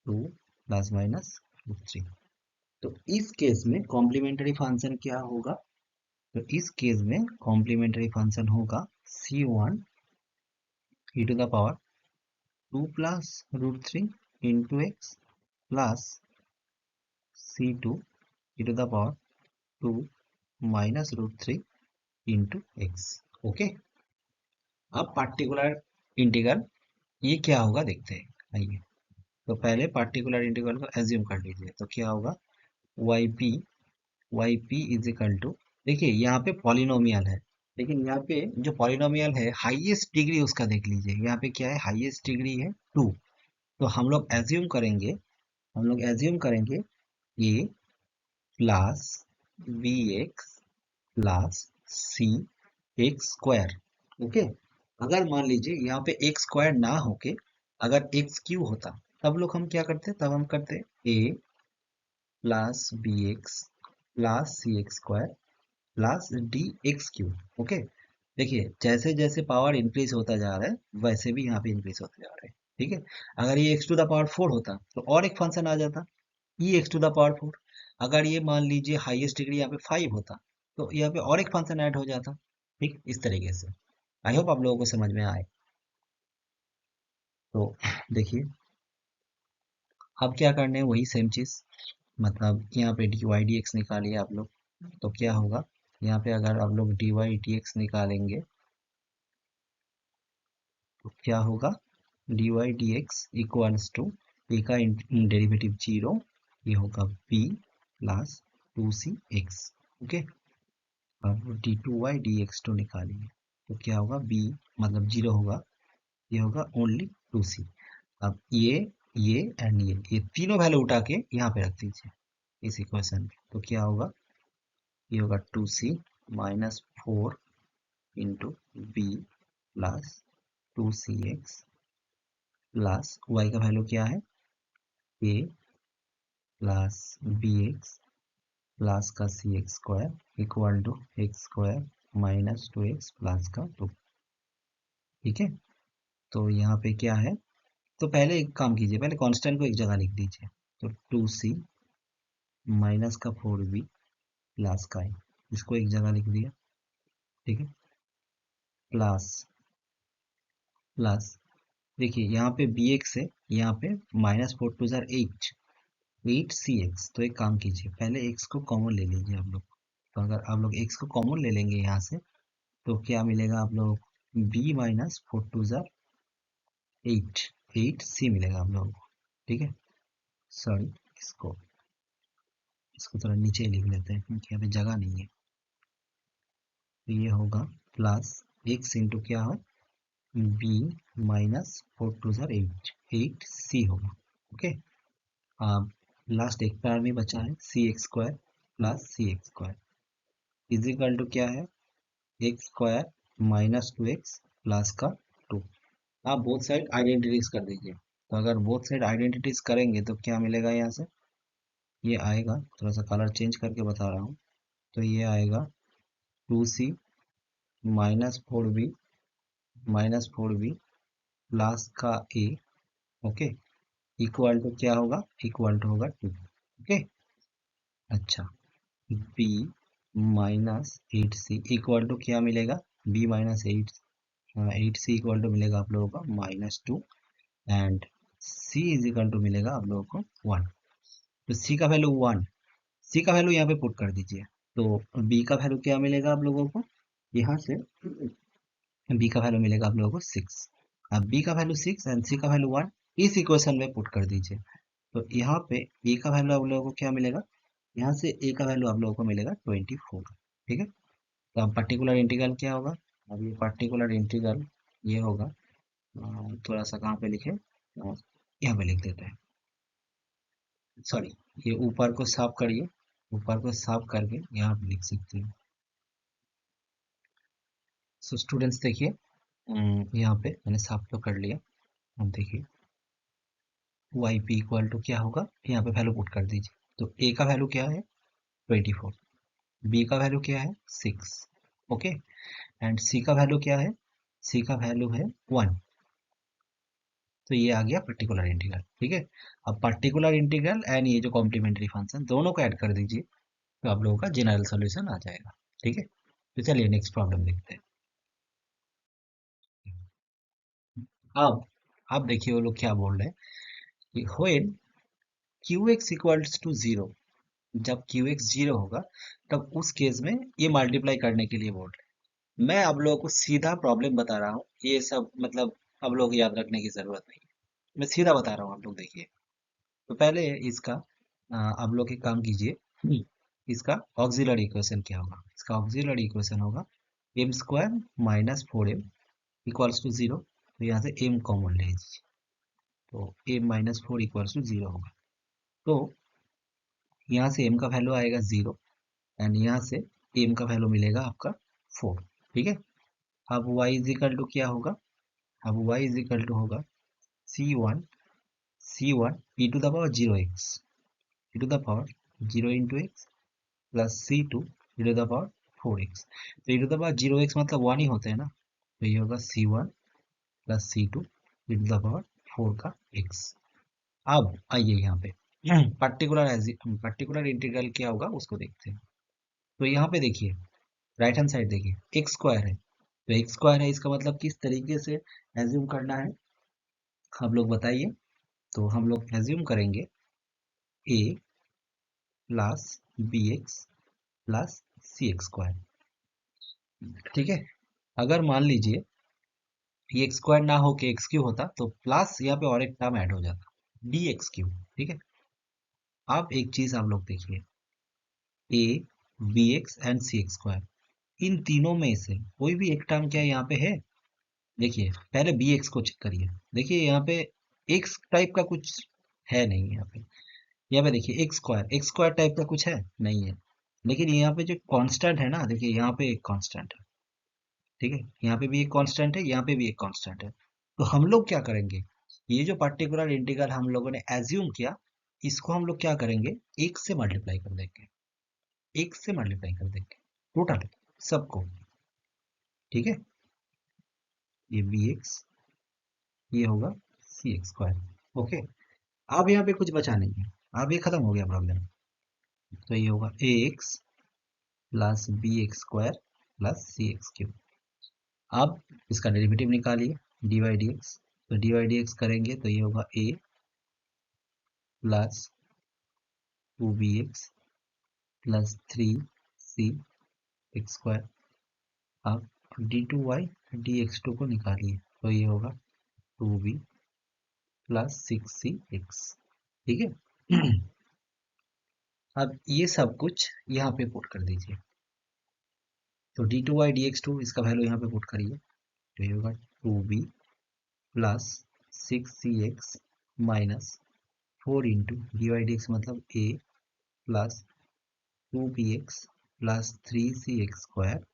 2 प्लस माइनस √3। तो इस केस में कॉम्प्लीमेंट्री फंक्शन क्या होगा, तो इस केस में कॉम्प्लीमेंट्री फंक्शन होगा c1 e to the power 2 plus √3 into x plus c2 e to the power 2 minus √3 into x. Okay, अब पार्टिकुलर इंटीग्रल ये क्या होगा देखते हैं। आइए, तो पहले पार्टिकुलर इंटीग्रल को एज्यूम कर लीजिए। तो क्या होगा, y p is equal to, देखिए यहाँ पे पॉलिनोमियल है, लेकिन यहाँ पे जो पॉलिनोमियल है हाईएस्ट डिग्री उसका देख लीजिए। यहाँ पे क्या है, हाईएस्ट डिग्री है 2। तो हम लोग एज्यूम करेंगे ए plus B x plus c x square. Okay, अगर मान लीजिए यहाँ पे एक्स स्क्वायर ना होके अगर एक्स क्यू होता, तब लोग हम क्या करते, तब हम करते a plus B x plus c x square plus d x cube. Okay, देखिए जैसे जैसे पावर इंक्रीज होता जा रहा है वैसे भी यहाँ पे इंक्रीज होते जा रहे हैं। ठीक है, अगर ये एक्स टू द पावर 4 होता तो और एक फंक्शन आ जाता, ई एक्स टू द पावर 4। अगर ये मान लीजिए हाईएस्ट डिग्री यहाँ पे 5 होता तो यहाँ पे और एक फंक्शन ऐड हो जाता। ठीक, इस तरीके से। आई होप आप लोगों को समझ में आए। तो देखिए अब क्या करने हैं, वही सेम चीज, मतलब यहाँ पे डी वाई डी एक्स निकालिए आप लोग। तो क्या होगा, यहाँ पे अगर आप लोग डी वाई डी एक्स निकालेंगे तो क्या होगा, d Y D x equals to a का डेरिवेटिव 0, ये होगा b plus 2c x। Okay, अब d two Y D x two निकालिए। तो क्या होगा, बी मतलब 0 होगा, ये होगा ओनली 2c। अब ये एंड ये तीनों वैल्यू उठा के यहाँ पे रख दीजिए इस इक्वेशन में। तो क्या होगा, ये होगा 2c minus 4 into b plus 2cx plus y का वैल्यू क्या है a प्लस bx प्लस का cx² equal to x² minus 2x plus का 2। ठीक है, तो यहाँ पे क्या है, तो पहले एक काम कीजिए, पहले कांस्टेंट को एक जगह लिख दीजिए। तो 2c माइनस का 4b प्लस का इसको एक जगह लिख दिया। ठीक है, प्लस प्लस देखिए यहाँ पे bx है, यहाँ पे माइनस 4 टू जार 8 तो एक काम कीजिए, पहले x को कॉमन ले लीजिए आप लोग। तो अगर आप लोग x को कॉमन ले लेंगे यहाँ से, तो क्या मिलेगा आप लोग b माइनस 4 टू जार 8 मिलेगा आप लोगों को। ठीक है, सॉरी, इसको इसको थोड़ा नीचे लिख लेते हैं क्योंकि यहाँ पे जगह नहीं है। तो ये होगा प्लस x इंटू क्या हो b माइनस 4 टू जार 8 होगा। ओके, अब लास्ट एक पैर में बचा है cx² plus cx² is equal to क्या है x² माइनस 2x प्लस का 2। आप बोथ साइड आइडेंटिटीज कर दीजिए। तो अगर बोथ साइड आइडेंटिटीज करेंगे तो क्या मिलेगा, यहाँ से ये आएगा, थोड़ा सा कलर चेंज करके बता रहा हूँ। तो ये आएगा 2c माइनस 4b प्लस का a। ओके, इक्वल टू क्या होगा, इक्वल टू होगा 2। ओके, अच्छा, b minus 8c equal to क्या मिलेगा, b minus 8c equal to मिलेगा आप लोगों को -2 and c is equal to मिलेगा आप लोगों को 1। तो c का वैल्यू 1, c का वैल्यू यहाँ पे पुट कर दीजिए। तो b का वैल्यू क्या मिलेगा आप लोगों को, यहाँ से b का वैल्यू मिलेगा आप लोगों को 6। अब b का वैल्यू 6 एंड c का वैल्यू 1 इस इक्वेशन में पुट कर दीजिए। तो यहाँ पे a का वैल्यू आप लोगों को क्या मिलेगा, यहाँ से a का वैल्यू आप लोगों को मिलेगा 24। ठीक है, तो अब पर्टिकुलर इंटीग्रल क्या होगा, अब ये पर्टिकुलर इंटीग्रल ये होगा, थोड़ा सा कहाँ पे लिखे, यहाँ पे लिख देते हैं, सॉरी, ये ऊपर को साफ करिए, ऊपर को साफ करके यहाँ पे लिख सकते हैं। सो स्टूडेंट्स देखिए, यहाँ पे मैंने साफ तो कर लिया। अब देखिए वाई पी इक्वल टू क्या होगा, यहाँ पे वैल्यू पुट कर दीजिए। तो ए का वैल्यू क्या है 24, बी का वैल्यू क्या है 6। ओके, एंड सी का वैल्यू क्या है, सी का वैल्यू है 1। तो ये आ गया पर्टिकुलर इंटीग्रल। ठीक है, अब पर्टिकुलर इंटीग्रल एंड ये जो कॉम्प्लीमेंट्री फंक्शन दोनों को ऐड कर दीजिए, तो आप लोगों का जनरल सोल्यूशन आ जाएगा। ठीक है, तो चलिए नेक्स्ट प्रॉब्लम देखते हैं। अब देखिए वो लोग क्या बोल रहे हैं कि व्हेन qx इक्वल्स टू 0, जब qx 0 होगा तब उस केस में ये मल्टीप्लाई करने के लिए बोल रहे हैं। मैं आप लोगों को सीधा प्रॉब्लम बता रहा हूँ, ये सब मतलब आप लोगों को याद रखने की जरूरत नहीं है, मैं सीधा बता रहा हूँ, आप लोग देखिए। तो पहले इसका आप लोग एक काम कीजिए, इसका ऑक्सिलरी इक्वेशन क्या होगा, इसका ऑक्सिलरी इक्वेशन होगा m² minus 4m equals to 0। तो यहाँ से m कॉमन ले लीजिए, तो m माइनस 4 इक्वल्स टू 0 होगा। तो यहाँ से m का वैल्यू आएगा 0 एंड यहाँ से m का वैल्यू मिलेगा आपका 4। ठीक है, अब y इज इक्वल टू क्या होगा, अब y इज इक्वल टू होगा c1 e to the power 0x e to the power 0 into x plus c2 e to the power 4x। तो e to the power 0x मतलब 1 ही होते हैं ना, तो ये होगा c1 plus c2 e to the power 4 का x। अब आइए यहाँ पे पर्टिकुलर इंटीग्रल क्या होगा उसको देखते हैं। तो यहाँ पे देखिए राइट हैंड साइड देखिए x² है, तो x² है, इसका मतलब किस तरीके से एज्यूम करना है आप लोग बताइए। तो हम लोग एज्यूम करेंगे a plus bx plus cx²। ठीक है, अगर मान लीजिए ये x² ना हो के x³ होता तो प्लस यहाँ पे और एक टर्म ऐड हो जाता bx³। ठीक है, अब एक चीज आप लोग देखिए a bx एंड cx², इन तीनों में से कोई भी एक टर्म क्या यहाँ पे है, देखिए पहले bx को चेक करिए, देखिए यहाँ पे x टाइप का कुछ है नहीं, यहाँ पे देखिए x² टाइप का कुछ है नहीं है। लेकिन यहाँ पे जो कांस्टेंट है ना, देखिए यहाँ पे एक कांस्टेंट है, ठीक है, यहाँ पे भी एक कांस्टेंट है, यहाँ पे भी एक कांस्टेंट है। तो हम लोग क्या करेंगे, ये जो पर्टिकुलर इंटीग्रल हम लोगों ने एज्यूम किया, इसको हम लोग क्या करेंगे, एक से मल्टीप्लाई कर देंगे, एक से मल्टीप्लाई कर देंगे टोटल सबको, ठीक है। ये बी एक्स, ये होगा सी एक्स स्क्वायर। ओके, अब यहाँ पे कुछ बचा नहीं है, अब ये खत्म हो गया प्रॉब्लम। तो ये होगा a x plus B x square plus c x cube. अब इसका डेरिवेटिव निकालिए, डी वाई डी एक्स। तो डी वाई डी एक्स करेंगे तो ये होगा ए plus two B x plus three सी एक्स स्क्वायर। अब d two Y D x two को निकालिए तो ये होगा टू बी प्लस सिक्स सी एक्स, ठीक है। अब ये सब कुछ यहाँ पे पुट कर दीजिए, तो D two Y D x two इसका वैल्यू यहाँ पे पुट करिए, तो ये होगा टू बी प्लस सिक्स सी X minus four into D Y D X मतलब A plus two B x plus three C x square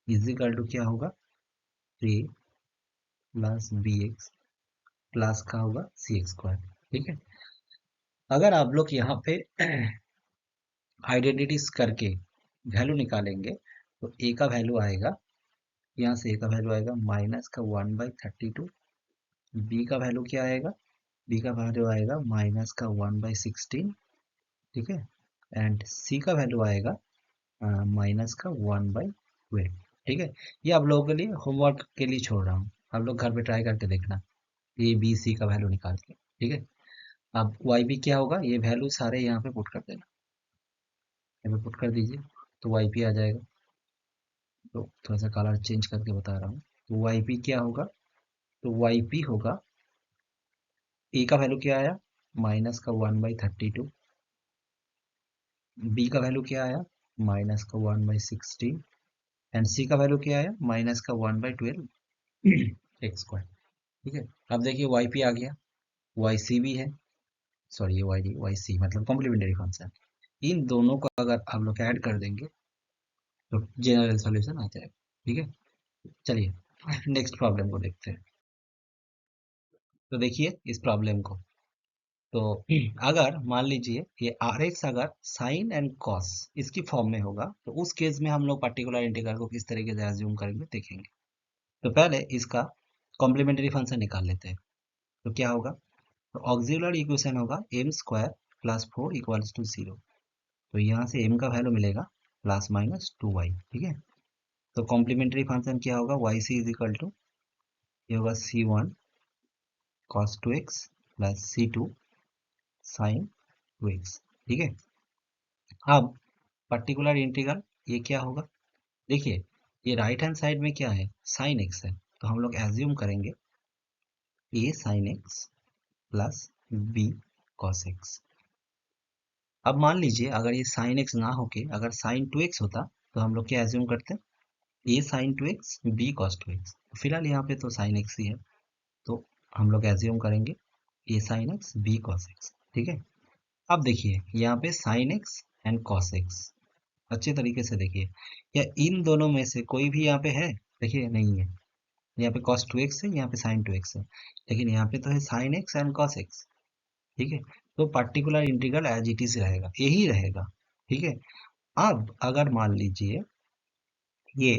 equal to क्या होगा, ए प्लस बी एक्स प्लस का होगा सी एक्स स्क्वायर, ठीक है। अगर आप लोग यहाँ पे आइडेंटिटीज करके वैल्यू निकालेंगे तो ए का वैल्यू आएगा, यहाँ से ए का वैल्यू आएगा माइनस का 1/32। बी का वैल्यू क्या आएगा, बी का वैल्यू आएगा माइनस का 1/16, ठीक है। एंड सी का वैल्यू आएगा माइनस का 1/12, ठीक है। ये आप लोगों के लिए होमवर्क के लिए छोड़ रहा हूँ, आप लोग घर पे ट्राई करके देखना ए बी सी का वैल्यू निकाल के, ठीक है। अब वाई बी क्या होगा, ये वैल्यू सारे यहाँ पे पुट कर देना, यहाँ पे पुट कर दीजिए तो वाई पी आ जाएगा। तो थोड़ा सा कलर चेंज करके बता रहा हूँ, तो वाई पी क्या होगा, तो वाई पी होगा, ए का वैल्यू क्या आया माइनस का 1/32, बी का वैल्यू क्या आया माइनस का 1/16 एंड सी का वैल्यू क्या आया माइनस का 1/12 एक्स स्क्वायर, ठीक है। अब देखिए वाई पी आ गया, वाई सी भी है, सॉरी ये वाई डी वाई सी मतलब कॉम्प्लीमेंट्री फंक्शन, इन दोनों को अगर आप लोग ऐड कर देंगे तो जनरल सॉल्यूशन आ जाएगा, ठीक है। चलिए नेक्स्ट प्रॉब्लम को देखते हैं। तो देखिए इस प्रॉब्लम को, तो अगर मान लीजिए ये आर एक्स अगर साइन एंड कॉस इसकी फॉर्म में होगा, तो उस केस में हम लोग पर्टिकुलर इंटीग्रल को किस तरीके से एज्यूम करेंगे देखेंगे। तो पहले इसका कॉम्प्लीमेंट्री फंक्शन निकाल लेते हैं। तो क्या होगा, तो ऑक्सिलरी इक्वेशन होगा m square plus four equals to zero. तो यहाँ से एम का वैल्यू मिलेगा प्लस माइनस टू वाई, ठीक है। तो कॉम्प्लीमेंट्री फंक्शन क्या होगा, y c is equal to, ये होगा c one cos two x plus c two sine two x, ठीक है। अब पर्टिकुलर इंटीग्रल ये क्या होगा, देखिए ये राइट हैंड साइड में क्या है साइन एक्स है, तो हम लोग एज्यूम करेंगे a sine x plus b cos x. अब मान लीजिए अगर ये साइन एक्स ना होके अगर साइन टू एक्स होता, तो हम लोग क्या एज्यूम करते a sine two x b cos two x. फिलहाल यहाँ पे तो साइन एक्स ही है, तो हम लोग एज्यूम करेंगे a sine x b cos x, ठीक है। अब देखिए यहाँ पे sine x and cos x अच्छे तरीके से देखिए, या इन दोनों में से कोई भी यहाँ पे है, देखिए नहीं है, यहाँ पे cos 2x है, यहाँ पे sin 2x है, लेकिन यहाँ पे तो है sin x and cos x, ठीक है। तो particular integral as it is रहेगा, यही रहेगा, ठीक है। अब अगर मान लीजिए ये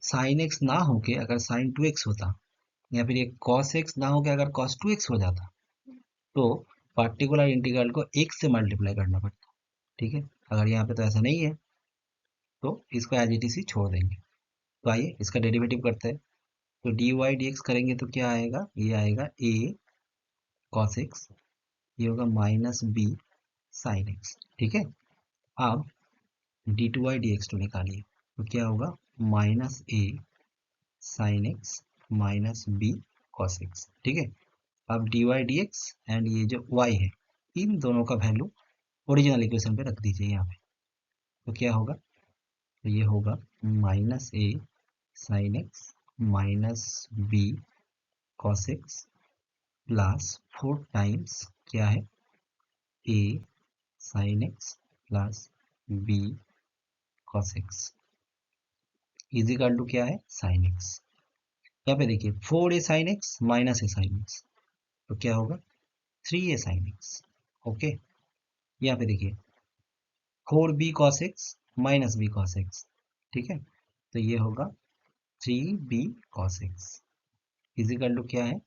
sin x ना होके अगर sin 2x होता, या फिर ये cos x ना होके अगर cos 2x हो जाता, तो पर्टिकुलर इंटीग्रल को एक से मल्टीप्लाई करना पड़ता, ठीक है। अगर यहाँ पे तो ऐसा नहीं है, तो इसको एज इट इज ही छोड़ देंगे। तो आइए इसका डेरिवेटिव करते हैं। तो डी वाई डी एक्स करेंगे तो क्या आएगा, ये आएगा ए कॉस एक्स, ये होगा माइनस बी साइन एक्स, ठीक है। अब d two Y D x two निकालिए तो क्या होगा minus a sine x minus b cos x, ठीक है। अब d Y D x and ये जो वाई है, इन दोनों का वैल्यू ओरिजिनल इक्वेशन पे रख दीजिए यहाँ पे। तो क्या होगा, तो ये होगा minus a sine x minus b cos x plus four times क्या है a sine x plus b cos x is equal to क्या है साइन एक्स। यहाँ पे देखिए 4a sine x minus a sine x तो क्या होगा 3a साइन एक्स। ओके, यहाँ पे देखिए 4b cos x minus b cos x, ठीक है, तो ये होगा 3b cos x is equal to क्या है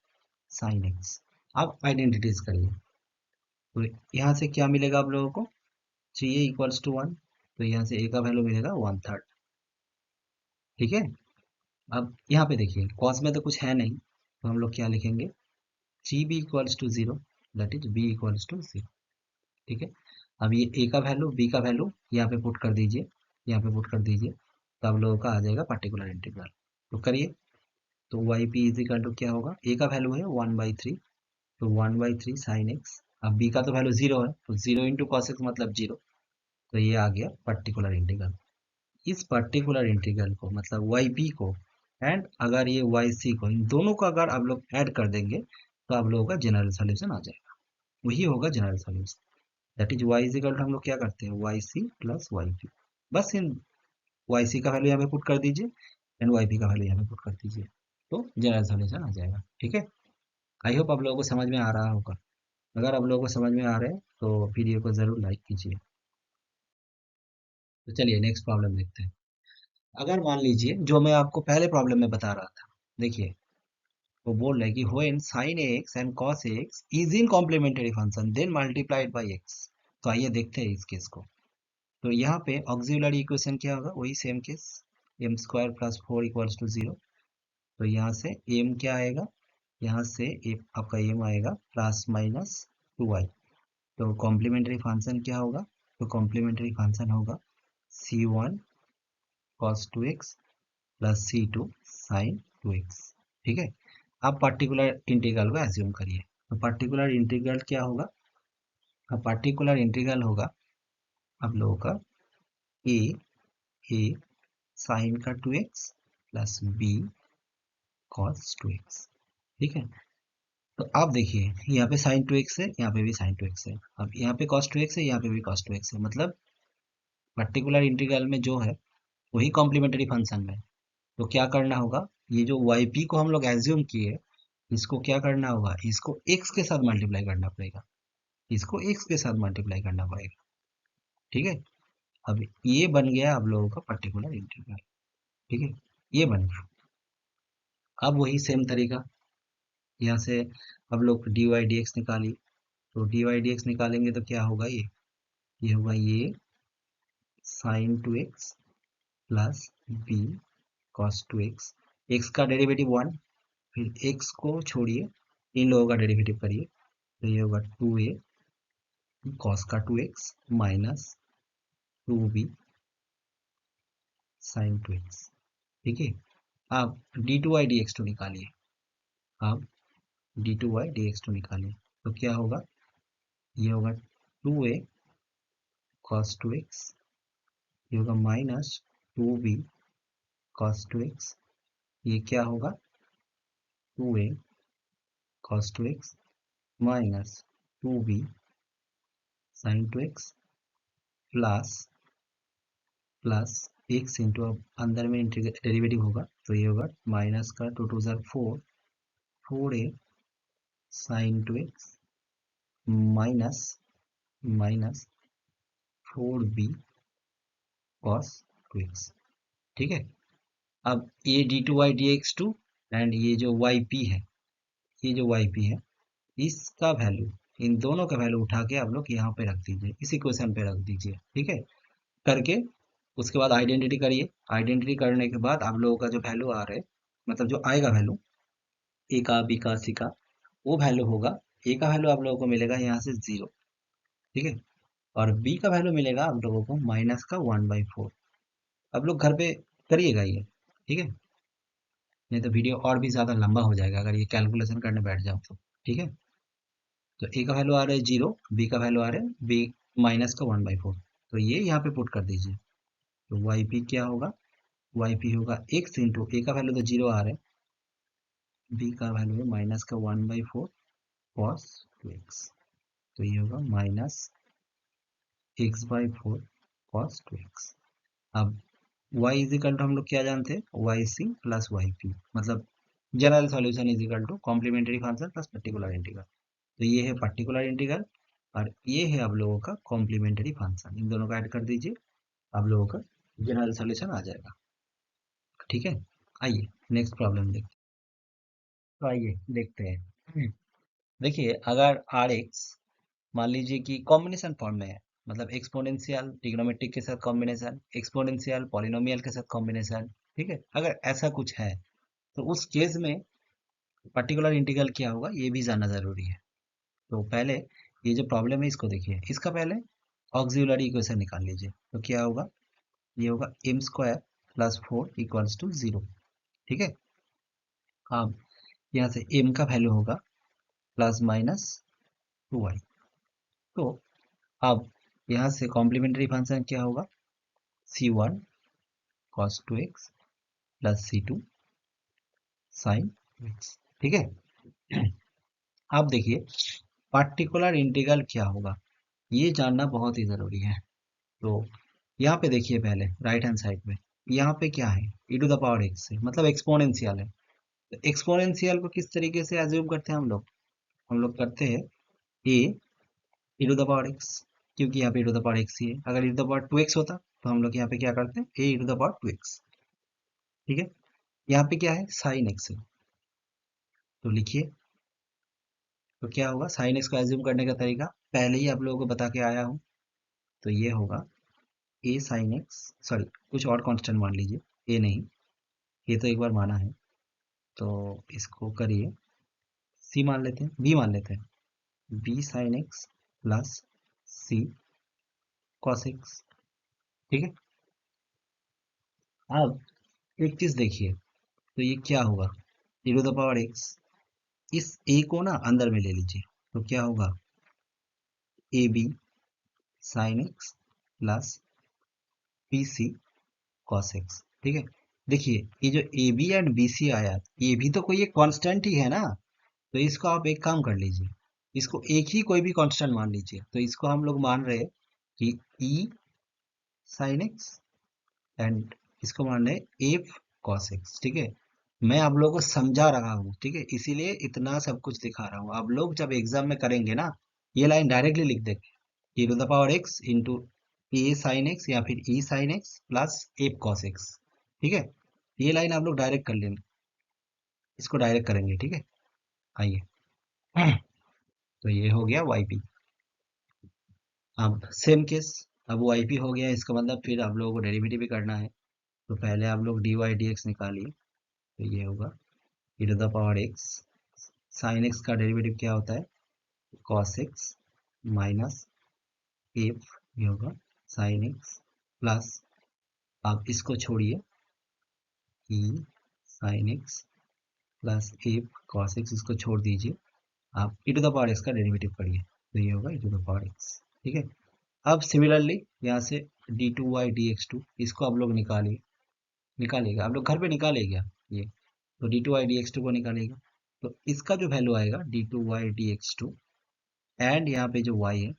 साइन एक्स। अब आइडेंटिटीज करिए, तो यहाँ से क्या मिलेगा आप लोगों को 3a इक्वल्स टू 1, तो यहाँ से a का वैल्यू मिलेगा 1/3, ठीक है। अब यहाँ पे देखिए कॉस में तो कुछ है नहीं, तो हम लोग क्या लिखेंगे 3b equals to 0, that is b equals to 0, ठीक है। अब ये a का वैल्यू b का वैल्यू यहाँ पे पुट कर दीजिए, यहाँ पे पुट कर दीजिए, तो आप लोगों का आ जाएगा पर्टिकुलर इंटीग्रल। तो करिए, तो y p is equal to क्या होगा, a का वैल्यू है 1/3, तो 1/3 साइन एक्स, अब b का तो वैल्यू 0 है, तो 0 इंटू कॉस एक्स मतलब 0, तो ये आ गया पर्टिकुलर इंटीग्रल। इस पर्टिकुलर इंटीग्रल को मतलब वाई पी को एंड अगर ये वाई सी को, इन दोनों को अगर आप लोग ऐड कर देंगे तो आप लोगों का जनरल सोल्यूशन आ जाएगा, वही होगा general solution. That is y is equal to हम लोग क्या करते हैं y c plus y p, बस इन वाई सी का वैल्यू यहाँ पे पुट कर दीजिए एंड वाई पी का वैल्यू यहाँ पे पुट कर दीजिए, तो जनरल सोल्यूशन आ जाएगा, ठीक है। आई होप आप लोगों को समझ में आ रहा होगा। अगर आप लोगों को समझ में आ रहा है तो वीडियो को ज़रूर लाइक कीजिए। तो चलिए नेक्स्ट प्रॉब्लम देखते हैं। अगर मान लीजिए जो मैं आपको पहले प्रॉब्लम में बता रहा था, देखिए वो बोल रहा है कि when sin x and cos x is in complementary function then multiplied by x। तो आइए देखते हैं इस केस को। तो यहाँ पे ऑक्सिलरी इक्वेशन क्या होगा, वही same case m² + 4 equals to 0। तो यहाँ से m क्या आएगा, यहाँ से आपका m आएगा प्लस माइनस 2y। तो कॉम्प्लीमेंट्री फंक्शन क्या होगा, तो कॉम्प्लीमेंट्री फंक्शन होगा c1 cos 2x plus c2 sin 2x, ठीक है। अब पर्टिकुलर इंटीग्रल को एज्यूम करिए, तो पर्टिकुलर इंटीग्रल क्या होगा, अब पर्टिकुलर इंटीग्रल होगा आप लोगों का a साइन का 2x plus b cos 2x, ठीक है। तो आप देखिए यहाँ पे साइन 2x है, यहाँ पे भी साइन 2x है, अब यहाँ पे cos 2x है, यहाँ पे भी cos 2x है, मतलब पर्टिकुलर इंटीग्रल में जो है वही कॉम्प्लीमेंट्री फंक्शन में। तो क्या करना होगा, ये जो वाई पी को हम लोग एज्यूम किए, इसको क्या करना होगा, इसको x के साथ मल्टीप्लाई करना पड़ेगा, इसको x के साथ मल्टीप्लाई करना पड़ेगा, ठीक है। अब ये बन गया आप लोगों का पर्टिकुलर इंटीग्रल, ठीक है, ये बन गया। अब वही सेम तरीका यहाँ से अब लोग डी वाई डी एक्स निकालिए, तो डी वाई डी एक्स निकालेंगे तो क्या होगा, ये होगा ये sine 2x plus b cos 2x, x का डेरिवेटिव 1, फिर x को छोड़िए, इन लोगों का डेरिवेटिव करिए, तो ये होगा 2a कॉस का 2x minus 2b sine 2x, ठीक है। अब d two Y D x two निकालिए, अब d two Y D x two निकालिए, तो क्या होगा, ये होगा 2a कॉस 2x, ये होगा माइनस 2b कॉस 2x, ये क्या होगा 2a cos 2x minus 2b sine 2x plus plus x into, अब अंदर में डेरिवेटिव होगा, तो ये होगा माइनस का 2 2 ज़ार 4, 4a sine 2x minus minus 4b cos 2x, ठीक है। अब ये d two Y D x two and ये जो वाई पी है, ये जो वाई पी है, इसका वैल्यू, इन दोनों का वैल्यू उठा के आप लोग यहाँ पे रख दीजिए, इस इक्वेशन पे रख दीजिए, ठीक है। करके उसके बाद आइडेंटिटी करिए, आइडेंटिटी करने के बाद आप लोगों का जो वैल्यू आ रहा है, मतलब जो आएगा वैल्यू ए का बी का सी का, वो वैल्यू होगा, ए का वैल्यू आप लोगों को मिलेगा यहाँ से 0, ठीक है, और बी का वैल्यू मिलेगा आप लोगों को माइनस का 1/4। आप लोग घर पे करिएगा ये, ठीक है, नहीं तो वीडियो और भी ज़्यादा लंबा हो जाएगा अगर ये कैलकुलेशन करने बैठ जाओ तो, ठीक है। तो ए का वैल्यू आ रहा है 0, बी का वैल्यू आ रहा है बी माइनस का 1/4, तो ये यहाँ पे पुट कर दीजिए, तो वाई पी क्या होगा, वाई पी होगा एक्स इंटू, ए का वैल्यू तो 0 आ रहा है, बी का वैल्यू है माइनस का 1/4 कॉस 2x, तो ये होगा माइनस x/4 कॉस 2x। अब y इज इक्वल टू हम लोग क्या जानते हैं, y c plus y p, मतलब general solution is equal to complementary function plus particular integral. तो ये है पर्टिकुलर इंटीग्रल और ये है आप लोगों का कॉम्प्लीमेंट्री फंक्शन, इन दोनों को ऐड कर दीजिए, आप लोगों का जनरल सॉल्यूशन आ जाएगा। ठीक है, आइए नेक्स्ट प्रॉब्लम देखते हैं। तो आइए देखते हैं। देखिए अगर आर एक्स मान लीजिए कि कॉम्बिनेशन फॉर्म में है, मतलब एक्सपोनेंशियल ट्रिग्नोमेट्रिक के साथ कॉम्बिनेशन, एक्सपोनेंशियल पॉलिनोमियल के साथ कॉम्बिनेशन, ठीक है, अगर ऐसा कुछ है तो उस केस में पर्टिकुलर इंटीग्रल क्या होगा ये भी जानना जरूरी है। तो पहले ये जो प्रॉब्लम है इसको देखिए, इसका पहले ऑक्सिलरी इक्वेशन निकाल लीजिए। तो क्या होगा, ये होगा m square plus 4 equals to 0। ठीक है, अब यहाँ से एम का वैल्यू होगा प्लस माइनस 2y। तो अब यहाँ से कॉम्प्लीमेंट्री फंक्शन क्या होगा, c1 cos 2x plus c2 sin x। ठीक है, अब देखिए पार्टिकुलर इंटीग्रल क्या होगा ये जानना बहुत ही ज़रूरी है। तो यहाँ पे देखिए पहले राइट हैंड साइड में, यहाँ पे क्या है, e to the power x है, मतलब एक्सपोनेंशियल है। तो एक्सपोनेंशियल को किस तरीके से एज्यूम करते हैं हम लोग करते हैं a e to the power x, क्योंकि यहाँ पे e to the power x ही है। अगर e to the power 2x होता तो हम लोग यहाँ पे क्या करते हैं, a e to the power 2x। ठीक है, यहाँ पे क्या है, साइन x है। तो लिखिए, तो क्या होगा, साइन x को एज्यूम करने का तरीका पहले ही आप लोगों को बता के आया हूँ। तो ये होगा a साइन एक्स, सॉरी कुछ और कांस्टेंट मान लीजिए, a नहीं, ये तो एक बार माना है। तो इसको करिए, c मान लेते हैं, b मान लेते हैं, b sign x plus c cos x. ठीक है, अब एक चीज देखिए, तो ये क्या होगा, e to the power x, इस a को ना अंदर में ले लीजिए। तो क्या होगा, a b sine x plus b c cos x. ठीक है, देखिए ये जो a b and b c आया, ये भी तो कोई एक कांस्टेंट ही है ना। तो इसको आप एक काम कर लीजिए, इसको एक ही कोई भी कांस्टेंट मान लीजिए। तो इसको हम लोग मान रहे हैं कि ई साइन एक्स एंड इसको मान रहे हैं एफ कॉस एक्स। ठीक है, मैं आप लोगों को समझा रहा हूँ, ठीक है, इसीलिए इतना सब कुछ दिखा रहा हूँ। आप लोग जब एग्जाम में करेंगे ना, ये लाइन डायरेक्टली लिख देंगे, e to the power x into a sine x या फिर e sine x plus f cos x. ठीक है, ये लाइन आप लोग डायरेक्ट कर लेंगे, इसको डायरेक्ट करेंगे। ठीक है, आइए। तो ये हो गया वाई पी। अब सेम केस, अब वाई पी हो गया, इसका मतलब फिर आप लोगों को डेरिवेटिव भी करना है। तो पहले आप लोग डी वाई डी एक्स निकालिए। तो ये होगा e to the power x, sine x का डेरिवेटिव क्या होता है, कॉस एक्स माइनस एफ, ये होगा साइन एक्स प्लस, आप इसको छोड़िए, e sine x plus f cos x, इसको छोड़ दीजिए, आप e to the power x का डेरिवेटिव करिए। तो ये होगा e to the power x. ठीक है, अब सिमिलरली यहाँ से d two Y D x two, इसको आप लोग निकालिएगा, आप लोग घर पे निकालिएगा ये। तो D two Y D x two को निकालिएगा, तो इसका जो वैल्यू आएगा d two Y D x two and यहाँ पे जो y है,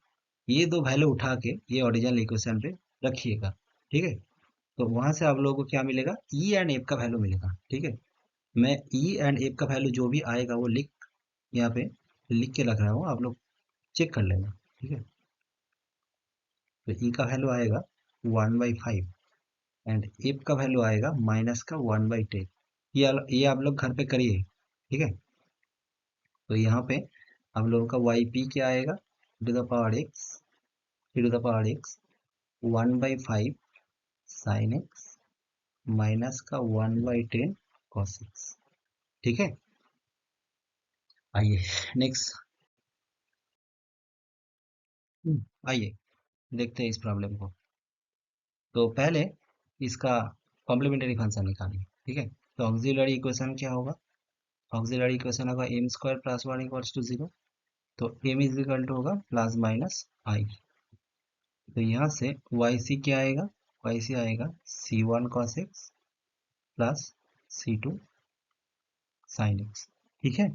ये दो वैल्यू उठा के ये ओरिजिनल इक्वेशन पे रखिएगा। ठीक है, तो वहां से आप लोगों को क्या मिलेगा, ई एंड एफ का वैल्यू मिलेगा। ठीक है, मैं ई एंड एफ का वैल्यू जो भी आएगा वो यहाँ पे लिख के रख रहा हूँ, आप लोग चेक कर लेना। ठीक है, तो ई का वैल्यू आएगा 1/5 एंड एफ का वैल्यू आएगा माइनस का 1/10। ये आप लोग घर पे करिए। ठीक है, तो यहाँ पे आप लोगों का वाई पी क्या आएगा, to the power x, to the power x 1/5 sine x minus का 1/10 कॉस एक्स। ठीक है, आइए नेक्स्ट, आइए देखते हैं इस प्रॉब्लम को। तो पहले इसका कॉम्प्लीमेंट्री फंक्शन निकालिए। ठीक है, तो ऑक्सिलरी इक्वेशन क्या होगा, ऑक्सिलरी इक्वेशन होगा m square plus 1 equals to 0। तो एम इज इक्वल टू होगा प्लस माइनस आई। तो यहाँ से वाई सी क्या आएगा, वाई सी आएगा c1 cos x plus c2 sin x। ठीक है,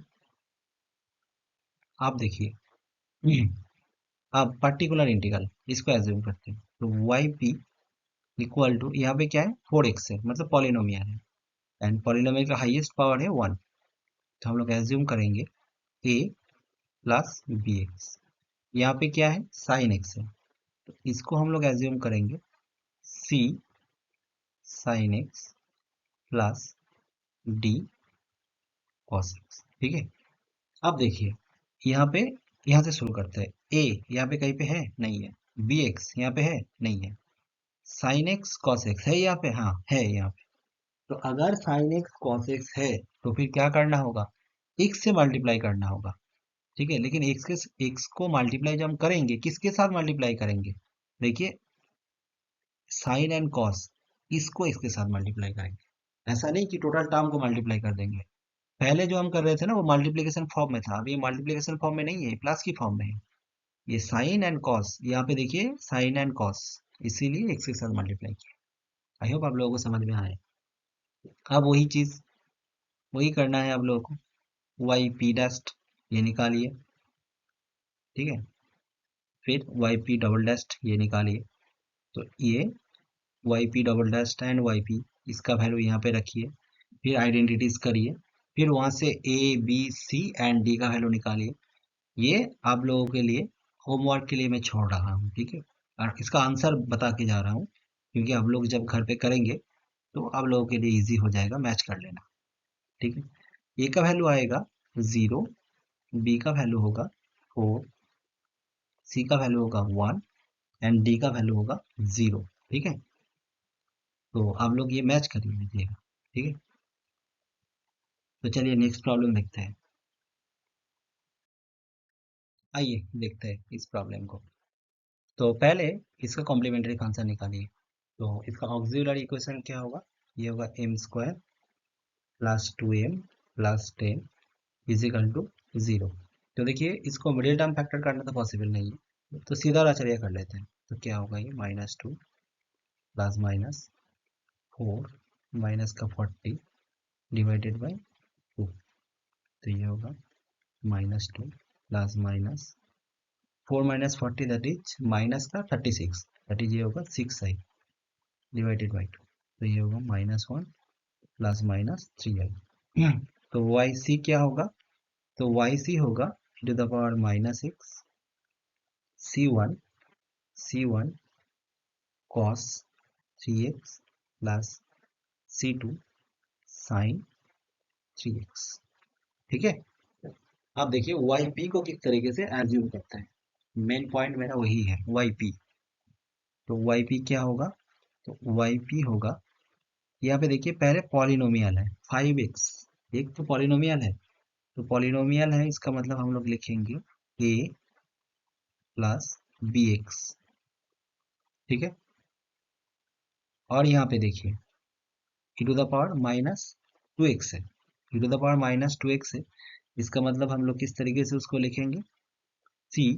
आप देखिए, अब पर्टिकुलर इंटीग्रल इसको एज्यूम करते हैं। तो वाई पी इक्वल टू, यहाँ पे क्या है 4x है, मतलब पॉलिनोमियल है, एंड पॉलिनोमियल का हाईएस्ट पावर है 1। तो हम लोग एज्यूम करेंगे a प्लस बी एक्स। यहाँ पे क्या है साइन x है, तो इसको हम लोग एज्यूम करेंगे c साइन x प्लस d कॉस x। ठीक है, अब देखिए यहाँ पे, यहाँ से शुरू करते हैं। a यहाँ पे कहीं पे है नहीं है, bx यहाँ पे है नहीं है, साइन x कॉस x है यहाँ पे, हाँ है यहाँ पे। तो अगर साइन x कॉस x है तो फिर क्या करना होगा, x से मल्टीप्लाई करना होगा। ठीक है, लेकिन x को मल्टीप्लाई जब हम करेंगे किसके साथ मल्टीप्लाई करेंगे, देखिए साइन एंड कॉस, इसको इसके साथ मल्टीप्लाई करेंगे। ऐसा नहीं कि टोटल टर्म को मल्टीप्लाई कर देंगे। पहले जो हम कर रहे थे ना वो मल्टीप्लिकेशन फॉर्म में था, अब ये मल्टीप्लिकेशन फॉर्म में नहीं है, प्लस की फॉर्म में है। ये साइन एंड कॉस, यहाँ पे देखिए साइन एंड कॉस, इसीलिए एक्स के साथ मल्टीप्लाई किया। आई होप आप लोगों को समझ में आए। अब वही चीज, वही करना है आप लोगों को। वाई पी डस्ट ये निकालिए, ठीक है, फिर वाई पी डबल डस्ट ये निकालिए। तो ये y p double dash and y p, इसका वैल्यू यहाँ पे रखिए, फिर आइडेंटिटीज करिए, फिर वहां से a b c and d का वैल्यू निकालिए। ये आप लोगों के लिए होमवर्क के लिए मैं छोड़ रहा हूँ, ठीक है, और इसका आंसर बता के जा रहा हूँ, क्योंकि आप लोग जब घर पे करेंगे तो आप लोगों के लिए इजी हो जाएगा, मैच कर लेना। ठीक है, ए का वैल्यू आएगा 0, बी का वैल्यू होगा 4, सी का वैल्यू होगा 1 एंड डी का वैल्यू होगा 0। ठीक है, तो आप लोग ये मैच कर लीजिएगा। ठीक है, तो चलिए नेक्स्ट प्रॉब्लम देखते हैं। आइए देखते हैं इस प्रॉब्लम को। तो पहले इसका कॉम्प्लीमेंट्री फंक्शन निकालिए। तो इसका ऑक्सिलरी इक्वेशन क्या होगा, ये होगा m square plus 2m plus 10 is equal to 0। तो देखिए इसको मिडिल टर्म फैक्टर करना तो पॉसिबल नहीं है, तो सीधा आचर्य कर लेते हैं। तो क्या होगा, ये -2 प्लस -4 माइनस का 40 डिवाइडेड बाई 2। तो ये होगा -2 plus minus 4 minus 40 that is minus का 36, दैट इज ये होगा 6i डिवाइडेड बाई 2। तो ये होगा -1 प्लस -3i। तो वाई सी क्या होगा, तो वाई सी होगा to the power -6 c1 cos 3x plus c2 sin 3x। ठीक है, अब देखिए वाई पी को किस तरीके से एज्यूम करते हैं, मेन पॉइंट मेरा वही है वाई पी। तो वाई पी क्या होगा, तो वाई पी होगा, यहाँ पे देखिए पहले पॉलिनोमियल है 5x, एक तो पॉलिनोमियल है, तो पॉलिनोमियल है इसका मतलब हम लोग लिखेंगे a प्लस बी एक्स। ठीक है, और यहाँ पे देखिए e to the power -2x है, e to the power -2x है, इसका मतलब हम लोग किस तरीके से उसको लिखेंगे, c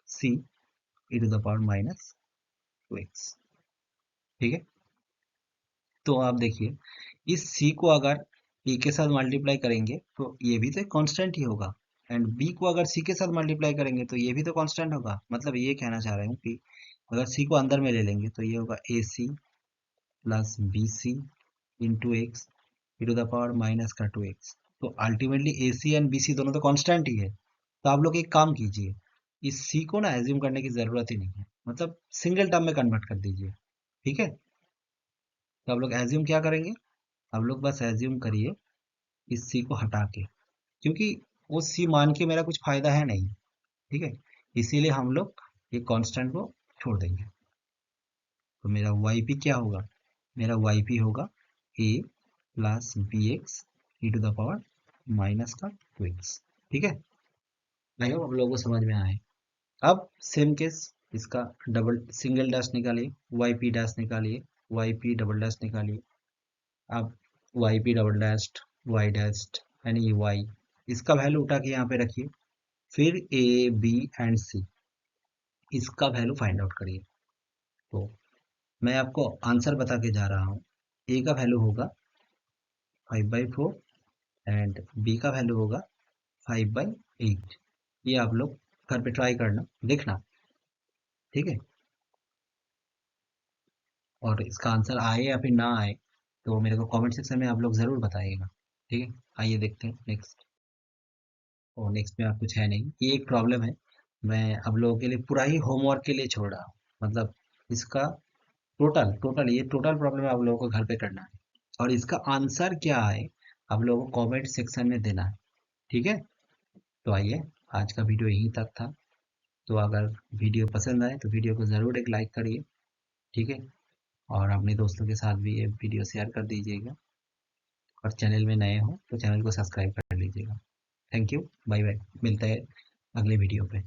c e to the power -2x। ठीक है, तो आप देखिए इस c को अगर a के साथ मल्टीप्लाई करेंगे तो ये भी तो एक कांस्टेंट ही होगा, एंड b को अगर c के साथ मल्टीप्लाई करेंगे तो ये भी तो कांस्टेंट होगा। मतलब ये कहना चाह रहे हूँ कि अगर c को अंदर में ले लेंगे तो ये होगा ac plus b c into x e to the power minus का 2x। तो ultimately a c and b c दोनों तो कांस्टेंट ही है। तो आप लोग एक काम कीजिए, इस सी को ना एज्यूम करने की जरूरत ही नहीं है, मतलब सिंगल टर्म में कन्वर्ट कर दीजिए। ठीक है, तो आप लोग एज्यूम क्या करेंगे, आप लोग बस एज्यूम करिए इस सी को हटा के, क्योंकि वो सी मान के मेरा कुछ फायदा है नहीं। ठीक है, इसीलिए हम लोग ये कांस्टेंट को छोड़ देंगे। तो मेरा वाई पी क्या होगा, मेरा वाई पी होगा ए plus B x e to the power minus का 2x। ठीक है, आई होप आप लोगों को समझ में आए। अब सेम केस, इसका डबल सिंगल डैश निकालिए, वाई पी डैश निकालिए, वाई पी डबल डैश निकालिए। अब y p double dash y dash यानी वाई, इसका वैल्यू उठा के यहाँ पे रखिए, फिर ए बी एंड सी, इसका वैल्यू फाइंड आउट करिए। तो मैं आपको आंसर बता के जा रहा हूँ, ए का वैल्यू होगा 5/4 एंड बी का वैल्यू होगा 5/8। ये आप लोग घर पे ट्राई करना देखना। ठीक है, और इसका आंसर आए या फिर ना आए तो मेरे को कमेंट सेक्शन में आप लोग ज़रूर बताइएगा। ठीक है, आइए देखते हैं नेक्स्ट। और नेक्स्ट में आप कुछ है नहीं, ये एक प्रॉब्लम है, मैं आप लोगों के लिए पूरा ही होमवर्क के लिए छोड़ रहा हूँ। मतलब इसका टोटल टोटल ये टोटल प्रॉब्लम आप लोगों को घर पे करना है, और इसका आंसर क्या है आप लोगों को कमेंट सेक्शन में देना है। ठीक है, तो आइए, आज का वीडियो यहीं तक था। तो अगर वीडियो पसंद आए तो वीडियो को ज़रूर एक लाइक करिए। ठीक है, और अपने दोस्तों के साथ भी ये वीडियो शेयर कर दीजिएगा, और चैनल में नए हो तो चैनल को सब्सक्राइब कर लीजिएगा। थैंक यू, बाय बाय, मिलते हैं अगले वीडियो पे।